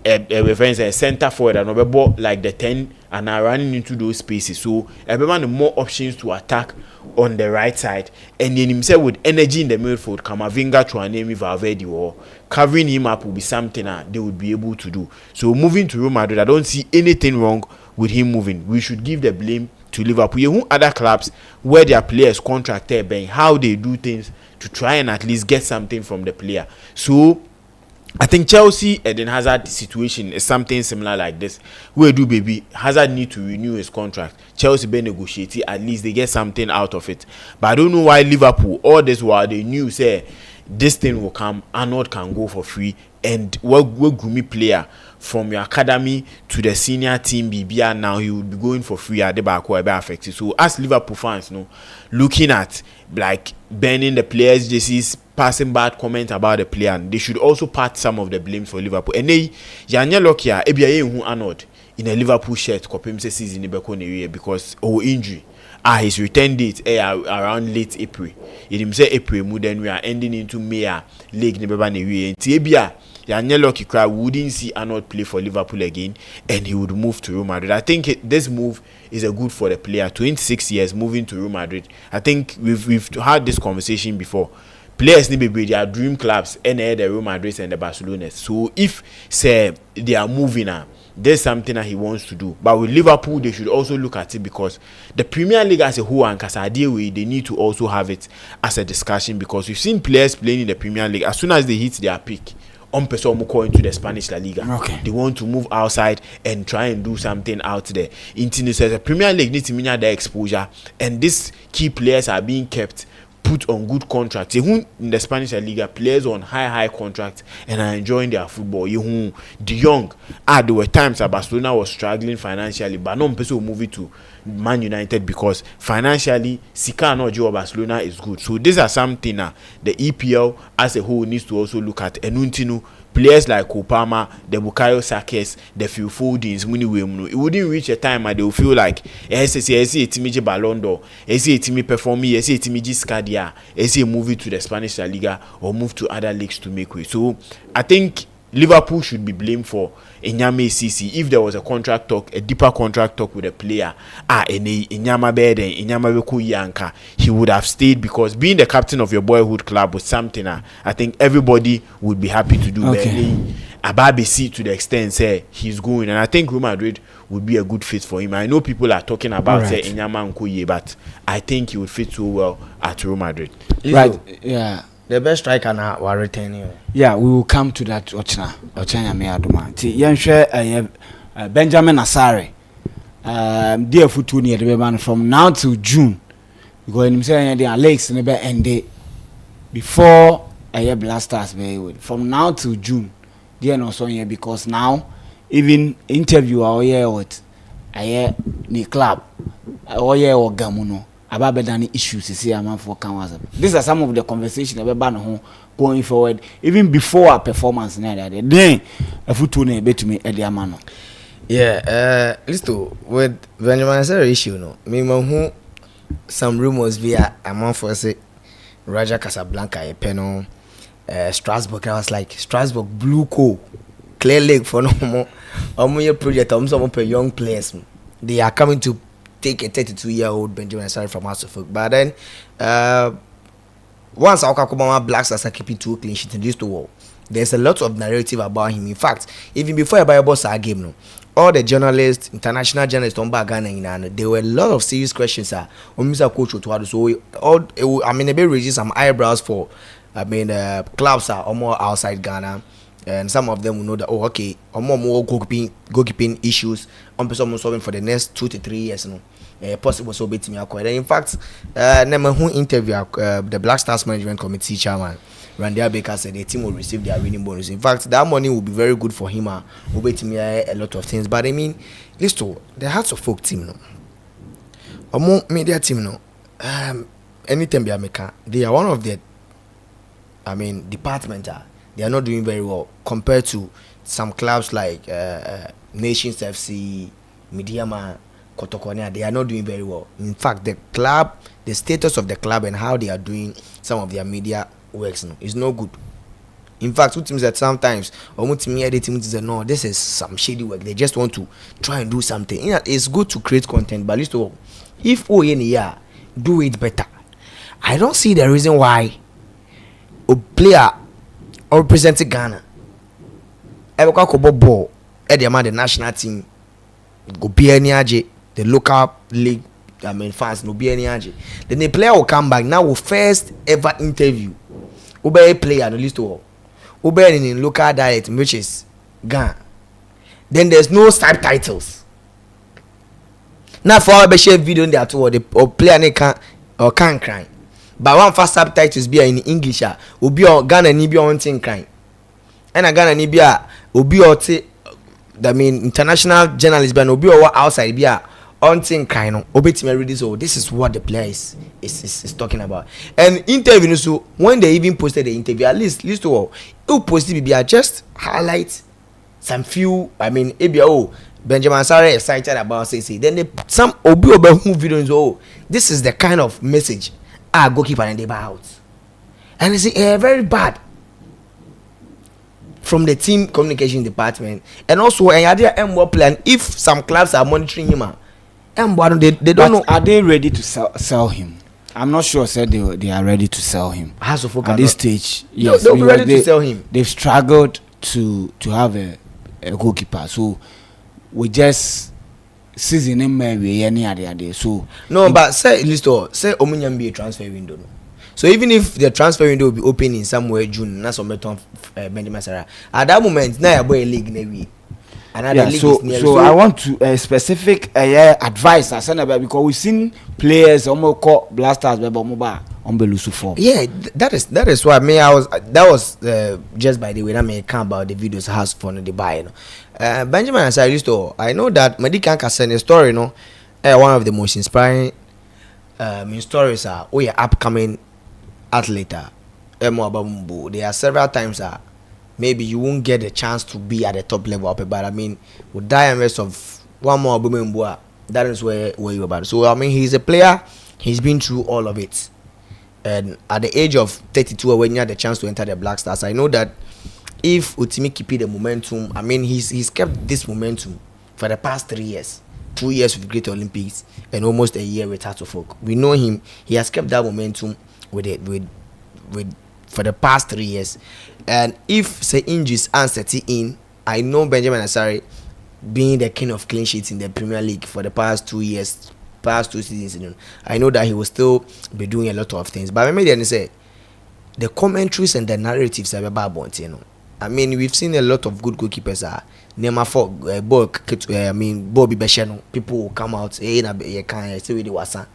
Speaker 2: a center forward and like the 10 and are running into those spaces. So everyone more options to attack on the right side. And then himself with energy in the midfield, Camavinga, Chouameni, Valverde or covering him up will be something they would be able to do. So moving to Real Madrid, I don't see anything wrong with him moving. We should give the blame to Liverpool. You other clubs where their players contracted by how they do things to try and at least get something from the player. So I think Chelsea Eden Hazard situation is something similar like this. Where do baby Hazard need to renew his contract? Chelsea be negotiating, at least they get something out of it. But I don't know why Liverpool all this while they knew say this thing will come, Arnold can go for free and what Gumi player from your academy to the senior team BBR now he would be going for free at the back or be affected. So as Liverpool fans looking at like banning the players jerseys, passing bad comment about the player, and they should also part some of the blame for Liverpool. And they Yanya Lokia Arnold in a Liverpool shirt copy season because injury. his return date around late April. It say April mu then we are ending into May league ne beba na wie nti ebia ya nye lucky cry wouldn't see Arnold play for Liverpool again and he would move to Real Madrid. I think this move is a good for the player. 26 years moving to Real Madrid. I think we've had this conversation before. Players need to be their dream clubs and the Real Madrid and the Barcelona. So if say they are moving there's something that he wants to do. But with Liverpool, they should also look at it because the Premier League as a whole and Casadie, they need to also have it as a discussion because we've seen players playing in the Premier League as soon as they hit their peak. Into the Spanish La Liga.
Speaker 1: Okay.
Speaker 2: They want to move outside and try and do something out there. The Premier League needs to mean their exposure, and these key players are being kept put on good contracts. In the Spanish La Liga, players on high contracts and are enjoying their football. De Jong, there were times that Barcelona was struggling financially, but no person will move it to Man United because financially, Sika and Ojo Barcelona is good. So these are something the EPL as a whole needs to also look at. And players like Kopama, the Bukayo Sakes, the Phil Foden's, it wouldn't reach a time where they will feel like see a team Ballon d'Or, see a team performing, see a team Scadia, see a move to the Spanish La Liga or move to other leagues to make way. So I think Liverpool should be blamed for Enyama CC if there was a contract talk, a deeper contract talk with a player. Enyama Bede, Enyama Beku Yanka, he would have stayed because being the captain of your boyhood club was something I think everybody would be happy to do.
Speaker 1: Okay.
Speaker 2: Ababe see to the extent say he's going, and I think Real Madrid would be a good fit for him. I know people are talking about
Speaker 1: right.
Speaker 2: say Enyama Nkoye, but I think he would fit so well at Real Madrid.
Speaker 1: Right. Yeah.
Speaker 3: The best striker now we returning.
Speaker 1: Yeah, we will come to that. Ochanya me adoma. Ti yenhwe Benjamin Asare. Dear futu near the man from now till June. Because him say the lakes never end before Blasters be from now till June. Dear no so here because now even interview our year with the club or year or gamuno. About any issues see a man for Kanwaza. These are some of the conversations about going forward, even before our performance. Then a foot to bet to me at the amano.
Speaker 3: Yeah, listen, with Benjamin Asare issue, no, me who some rumors via a month for say Raja Casablanca, a penal, Strasbourg. I was like, Strasbourg blue coal, clear leg for no more. Your project, some young players. They are coming to take a 32-year-old Benjamin Asare from Asofuk. But then, once Okakubama Blacks are keeping 2 clean sheets in this war, there's a lot of narrative about him. In fact, even before I bought our game, no, all the journalists, international journalists on Ghana, there were a lot of serious questions. On Mr. Coach Otuado, so they raising some eyebrows for, clubs are more outside Ghana. And some of them will know that more goalkeeping issues on solving for the next 2 to 3 years. Possible so beat me acquired. In fact, who interview the Black Stars Management Committee chairman Randy Baker said the team will receive their winning bonus. In fact, that money will be very good for him. Will beat me a lot of things. But I mean, listen, the Hearts of Folk team, media team, anytime they are one of the, department. They are not doing very well compared to some clubs like Nations FC, Midiama, Kotokonia. They are not doing very well. In fact, the status of the club and how they are doing some of their media works is no good. In fact, what teams that sometimes no, this is some shady work. They just want to try and do something. It's good to create content, but at least if do it better. I don't see the reason why a player or representing Ghana ball at the national team go be any the local league fans no be any then the player will come back now will first ever interview a player at least in local dialect which is Ghana. Then there's no subtitles now for our share video in there too or player can't cry. But one first subtitles be in English, obi o Ghana ni bi on tin kan. And a Ghana ni bi obi o te international journalists be obi o outside bi on tin kan no obetime read this. So this is what the player is talking about. And interview so when they even posted the interview, at least to who posted be just highlight some few Benjamin Sarah excited about say then they some obi who videos, oh, this is the kind of message our goalkeeper and they buy out. And it's very bad from the team communication department. And also MWA plan, if some clubs are monitoring him, they don't know.
Speaker 1: Are they ready to sell him? I'm not sure. Said they are ready to sell him at this stage. Yes,
Speaker 3: they'll be ready to sell him.
Speaker 1: They've struggled to have a goalkeeper, so we just season him maybe any other. So
Speaker 3: no, but say Omunyam be a transfer window. So even if the transfer window will be open in somewhere June, that's on Benjamin Sarah. At that moment, now a league maybe.
Speaker 1: So I want to specific advice I send about, because we've seen players almost call blasters on Belusu form.
Speaker 3: Yeah, that is why that was just by the way I come about the videos has for the buy. You know. Benjamin and Sarah I know that Medican can send a story, you know. One of the most inspiring stories are upcoming athlete. There are several times maybe you won't get a chance to be at the top level up, but I mean, with die and rest of one more Bumembua, that is where you're about. So I mean, he's a player, he's been through all of it, and at the age of 32, when you had the chance to enter the Black Stars, I know that if Utimi keep the momentum, I mean, he's kept this momentum for the past 3 years, 2 years with Great Olympics, and almost a year with Hearts of Oak. We know him; he has kept that momentum with for the past 3 years. And if say injuries are setting in, I know Benjamin Asare being the king of clean sheets in the Premier League for the past 2 years, past 2 seasons, you know, I know that he will still be doing a lot of things. But maybe then say the commentaries and the narratives are about, you know. I mean, we've seen a lot of good goalkeepers. Nema for Bobby Beshano. People will come out, you can't say with the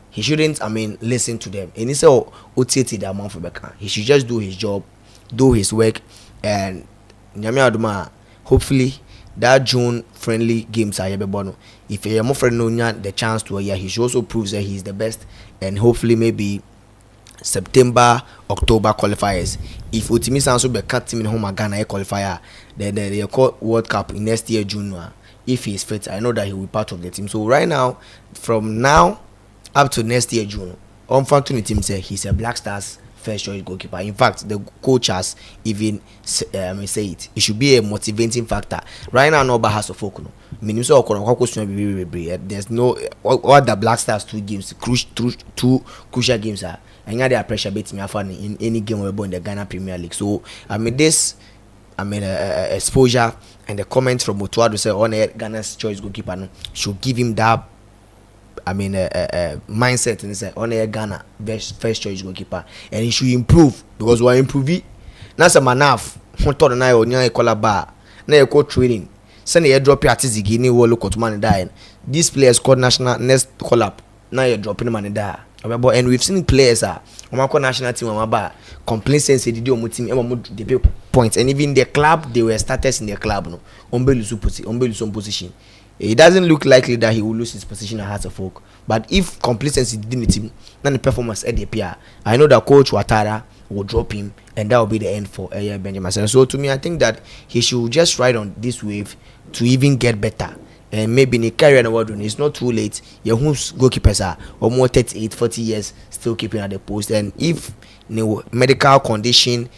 Speaker 3: he shouldn't, I mean, listen to them. And he said, OTT that man for Becca. He should just do his job, do his work, and hopefully that June friendly games are bono. If you're more friend the chance to he should also prove that he's the best, and hopefully maybe September, October qualifiers. If Utimi Sanso be cut team in home Ghana qualifier, then they call World Cup in next year June. If he's fit, I know that he will be part of the team. So right now, from now up to next year June, unfortunately team say he's a Black Stars first choice goalkeeper. In fact, the coach has even say it. It should be a motivating factor. Right now, no has a focus. Meaning so there's no what the Black Stars 2 games, two crucial games are. And yeah, they are pressure beating me in any game we're in the Ghana Premier League. So I mean exposure and the comments from Otuado say on Ghana's choice goalkeeper no, should give him that mindset and say on Ghana first choice goalkeeper, and he should improve because we're improving. That's a manaf. Motor na yo nya ekola ba na e ko training. Send you drop your artist Guinea wo look at man dying. These players called national next call up. Now you're dropping money there. And we've seen players national team complacency did the points, and even the club they were starters in the club no Ombelusu position. It doesn't look likely that he will lose his position at Hearts of Oak, but if complacency didn't team then the performance at the PR, I know that coach Ouattara will drop him, and that will be the end for Benjamin. So to me, I think that he should just ride on this wave to even get better. And maybe in a career in the world, it's not too late. Your whose goalkeepers are almost 38, 40 years still keeping at the post. And if medical condition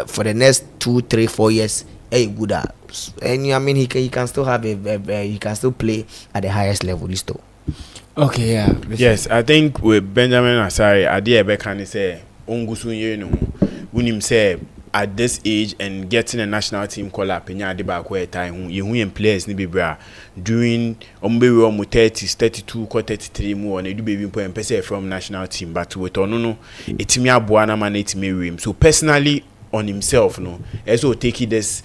Speaker 3: for the next 2, 3, 4 years, good. And I mean, he can still have he can still play at the highest level.
Speaker 1: Okay, yeah.
Speaker 2: Yes, I think with Benjamin Asare, I did can say, Unim say at this age and getting a national team call up in your back where time you win players ni be bra doing 30s 32 33 more and do baby point per from national team, but with no etimi aboana man etimi. So personally on himself no also taking this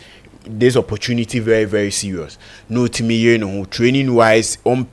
Speaker 2: opportunity very very serious. No timi training wise on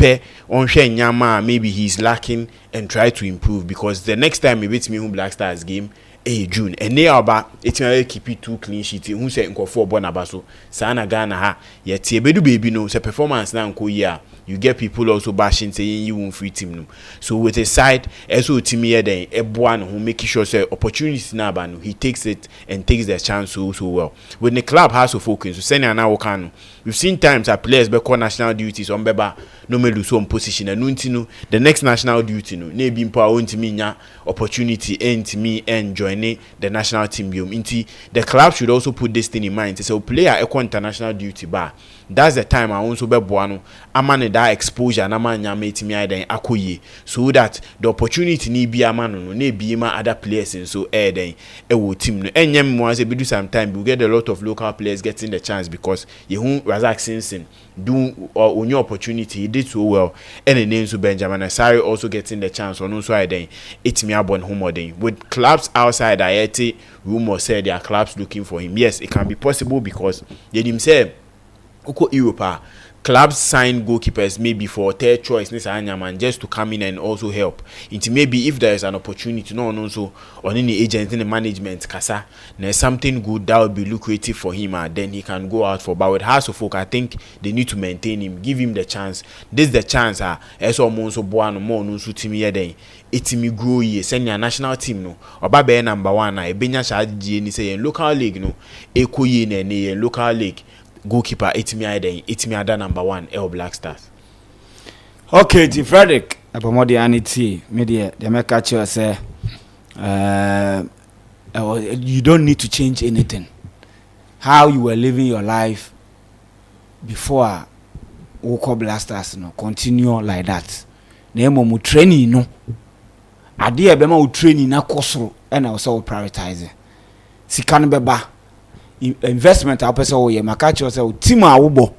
Speaker 2: nyama maybe he's lacking and try to improve, because the next time maybe it's me Black Stars game June and they are it's keep it 2 clean sheets who say nko for bonabaso sana Ghana ha yet bedu baby no say performance na nko year you get people also bashing saying you won't free team no so with a side so team here then everyone who make sure say opportunity na ba no he takes it and takes the chance so well when the club has to focus so send an hour can we've seen times that players be call national duties on beba no me lose some position and no the next national duty no na be mpa won timi nya opportunity and me and join the national team biom inti the club should also put this thing in mind so player e international duty ba that's the time I also be boano amane that exposure na man nya metimi aden akoye so that the opportunity ni bi amano no na bi ma other players in so den e wo team no enyem mo say be do sometime we get a lot of local players getting the chance because you Razak Simpson do on your opportunity he did so well and the names to Benjamin Asari also getting the chance on also then it's me abon home then with clubs outside Ayeti rumor said there are clubs looking for him. Yes, it can be possible because they himself Uko Europa clubs sign goalkeepers maybe for third choice man just to come in and also help into maybe if there is an opportunity no also on any agent in the management kasa there's something good that would be lucrative for him and then he can go out for but with House of Folk I think they need to maintain him give him the chance this the chance as almost boano more no so team here then it's me grow ye send your national team no oba be number 1 na e benya charge ni say local league no ekoye na local league goalkeeper itimi ada number 1 L Black Stars.
Speaker 1: Okay, T Frederick abomodi anity media the make catch say you don't need to change anything how you were living your life before Oko Black Stars no continue like that na emo training no ade e be ma training na kosoro e na so prioritize sika no beba investment a person wo ye maka cho say team a wo bo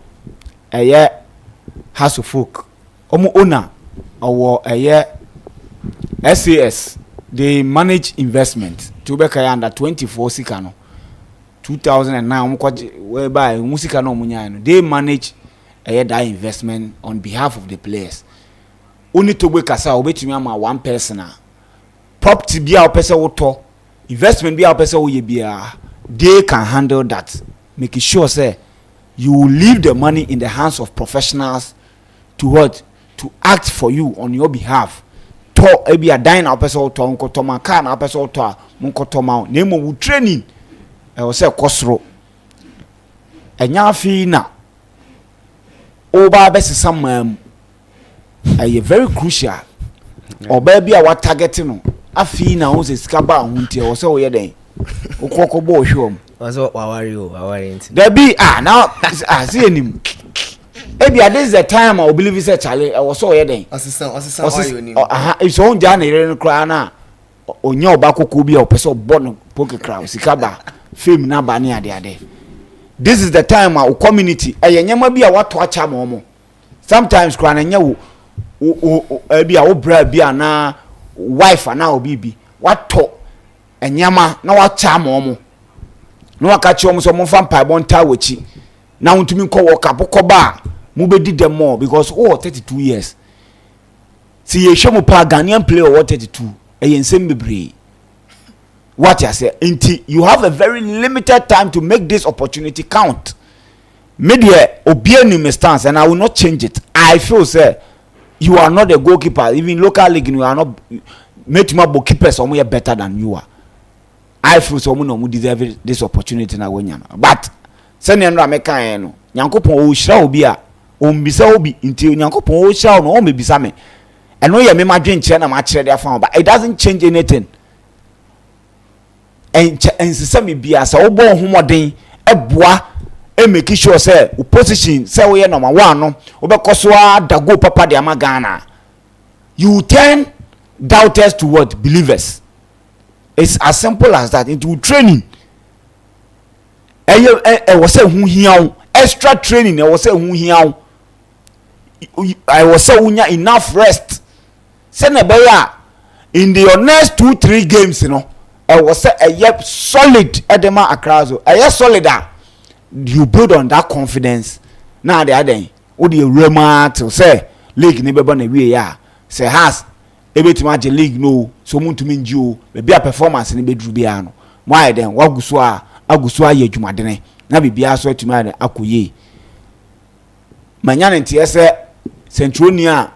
Speaker 1: eye House of Folk omo owner owo eye SAS they manage investment to be kaya under 24 sika no 2009 omo kwaje we buy musika no omo nya no they manage eye that investment on behalf of the players only to be kasa obetumi ama one person property bia o person wo to investment bia o person wo ye bia they can handle that making sure say you will leave the money in the hands of professionals to what to act for you on your behalf to ebi a dine na person to nkoto ma car na person to nkoto ma na emo training e o say kosoro enya afi na oba besisa mam are very crucial oba bia wa target no afi na o se skaba ahunti o say o ye den ukoko bo hwom
Speaker 3: also wawari nti
Speaker 1: there be now see him ebi this is the time I believe is a chale I was so here then
Speaker 3: assistant
Speaker 1: it's on jana ire kra na onya obakoko bi o pese obon poke crowd sikaba fame na ba ne ade this is the time our community nyama bi a wato acha mo sometimes kra na nya wo ebi a wo bra bi na wife na obibi wato nyama na wacha mo no wakachi omo so mo fa mpa bon ta wachi na untumi nko work up ba mu be di them more because 32 years see ye shemo pa Ghanaian player 32 ensem bebre what I say inti you have a very limited time to make this opportunity count media obiani me stance and I will not change it I feel say you are not a goalkeeper even local league you are not make my goalkeepers some better than you are I feel so no deserve this opportunity na wanya but sene no ameka en no nyankopon o hira obi a o mbisa obi nti nyankopon o hira no o mebisa me eno ye me madwen kire na ma kire dia fa but it doesn't change anything en sisem bia sa wo bo homoden eboa e make sure say o position say we number 1 no wo be koso da go papa de amagana you turn doubters to what believers. It's as simple as that. Into training. I was saying who here extra training. I was saying who here. I was saying enough rest. Send a bear in the next 2-3 games. You know, I was saying a solid edema akrazo. A solid. You build on that confidence. Now the other, what do you remark to say? League never been a way. Say has ebetuma agye league no so mu ntumi nji o be a performance ne bedru bia no mo aye den waguso a aguso aye adwumadene na bibia so atuma ade akoye manya ne ntie se Centronia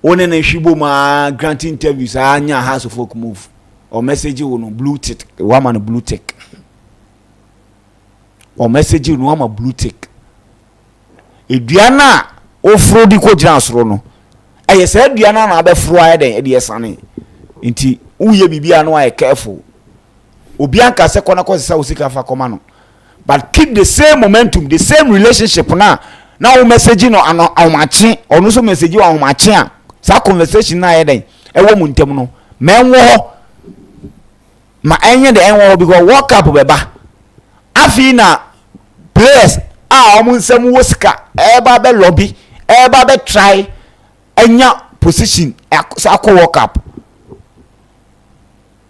Speaker 1: one na hwibo ma grant interviews anya house of folk move or message wo no blue tick wa ma no blue tick or message no wa ma blue tick eduana ofro di ko gina soro no eye se eduana na abefro aye den e de esane nti uye bibia no aye careful obi anka se kona ko se usika fa koma no but keep the same momentum the same relationship na wo message no ano awmache onu so message wo awmache a sa conversation na aye den e wo mu ntem no menwo ma enye de enwo because world cup beba afi na players omun nsem wo sika eba be lobby eba be try enya position akọ world cup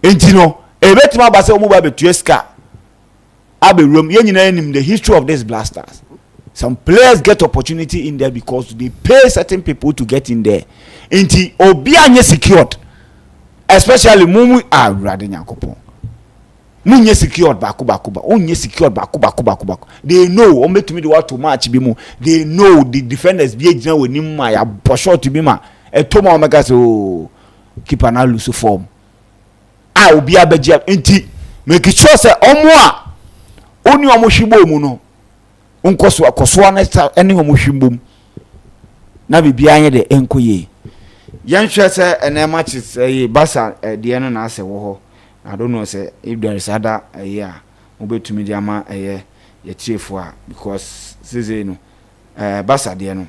Speaker 1: entino ebetima ba se omu ba betu sika abe room ye nyina enim the history of these blasters. Some players get opportunity in there because they pay certain people to get in there. Enti obi anye secured, especially mumu awrade nyankopon. Munye secured baku. Onye secured baku. They know o metumi de what to match bi mu. They know the defenders bi agina woni ma ya bosho to bi ma. Etoma omega so keep an lose form. Obi abeje enti make sure say omo a oni omo hwibo mu no. Unkoso akoso na ene omo hwimbom. Na bibia anye de enkoye. Yanhwe say ene matches Barca de no na ase wo ho. I don't know say if there is other year obetumi de ama ye chiefo a because say no Barca de no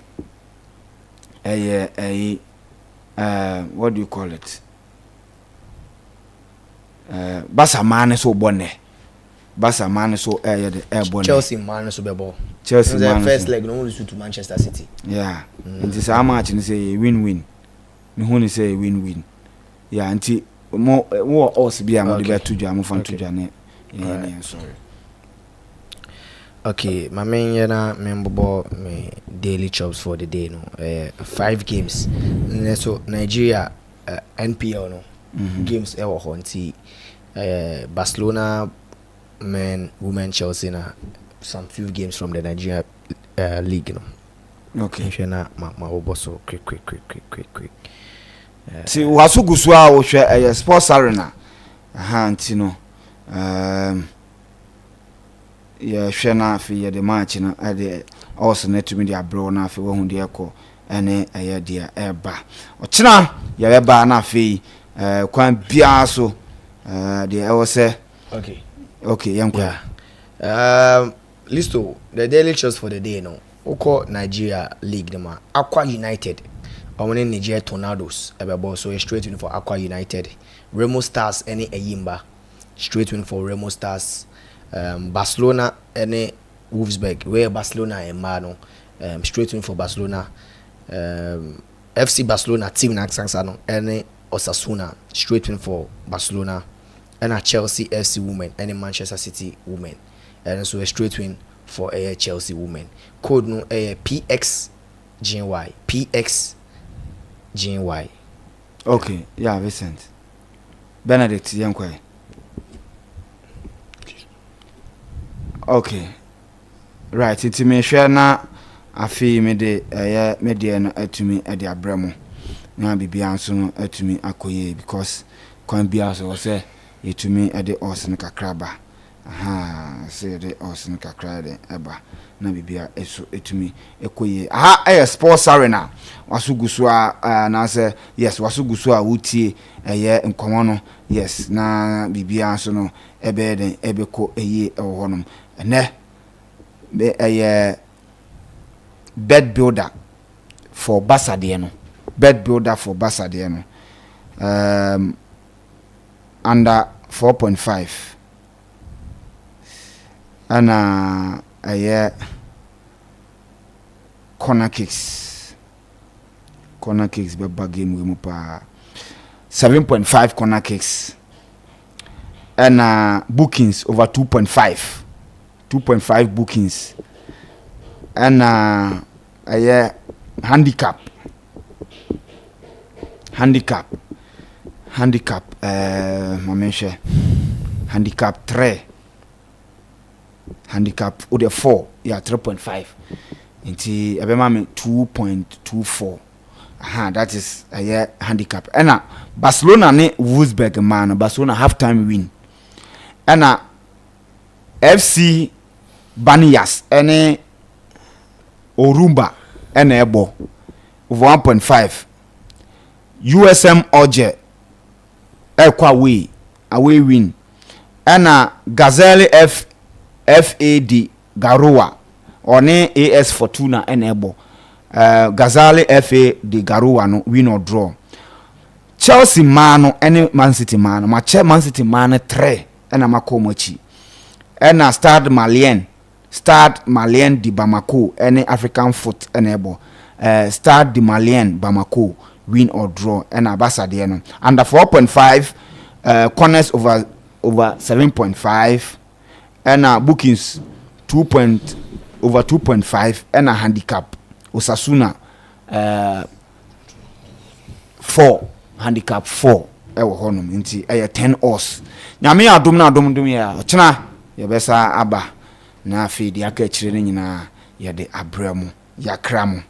Speaker 1: what do you call it Barca man so bonne Barca man so de bonne
Speaker 3: Chelsea man so be ball
Speaker 1: Chelsea man
Speaker 3: first leg no lose to Manchester City
Speaker 1: yeah it is how much ni say win-win me hu ni say win-win yeah anti more us be am de betu dwa mo fan to dwa ne yeah sorry
Speaker 3: okay my main yana member me daily chops for the day no 5 games so Nigeria NPL no games ever honti Barcelona men women Chelsea na some few games from the Nigeria league no
Speaker 1: okay
Speaker 3: shena ma oboso quick
Speaker 1: si wasugusu a wo hwe sports arena anti no ya hwe na afi ye the match na ade also net to me dia bro na afi wo hu de ekọ ene dia eba ochina ya eba na afi kwan bia so de e wo se okay yankwa
Speaker 3: listo the daily choice for the day no oko Nigeria league dem Aqua United Omni Nigeria Tornadoes ebebo so straight win for Aqua United. Remo Stars any Eyimba straight win for Remo Stars. Barcelona any Wolfsburg where Barcelona and Mano straight win for Barcelona. FC Barcelona team Naxansano any Osasuna straight win for Barcelona. And a Chelsea FC women any Manchester City women. And so a straight win for a Chelsea women. Code no a PXGY GNY.
Speaker 1: Okay, yeah, Vincent. Benedict yankwa. Okay. Right, it me share na afi me de media no atumi e de abramo. Na bibia nso no atumi akoye because kwan bia so say etumi e de os no kakraba. Aha, say de os no kakra de eba. Na bibia eso etumi ekoye aha sports arena wasugusu na say yes wasugusu a wutie nkomo no yes na bibia so no ebe den ebeko eye ewo honom ene be bed builder for Barca de no bed builder for Barca de no under 4.5 ana corner kicks be bag game we mu pa 7.5 corner kicks and bookings over 2.5 bookings and handicap handicap mamenhwe handicap 3 handicap o de 4 yeah 3.5 nti ebema me 2.24 that is a handicap ena Barcelona ne Wolfsburg man Barcelona half time win ena FC Banias ene Orumba ena ebo over 1.5 USM Oje ekwa away win ena Gazelle FAD Garoua one AS Fortuna ena ebo Gazelle FA de Garoua no win or draw Chelsea man any Man City man Man City man 3 ena makomochi ena Stade Malien di Bamako any African foot ena ebo Stade de Malien Bamako win or draw ena abasa de no under 4.5 corners over 7.5 ena bookings over 2.5 ena handicap Osasuna 4 handicap 4 ewo honum nti 10 odds nyame adom na adom ya ochena ye besa aba na afi di aka chire nyina ye de abramu ya kramu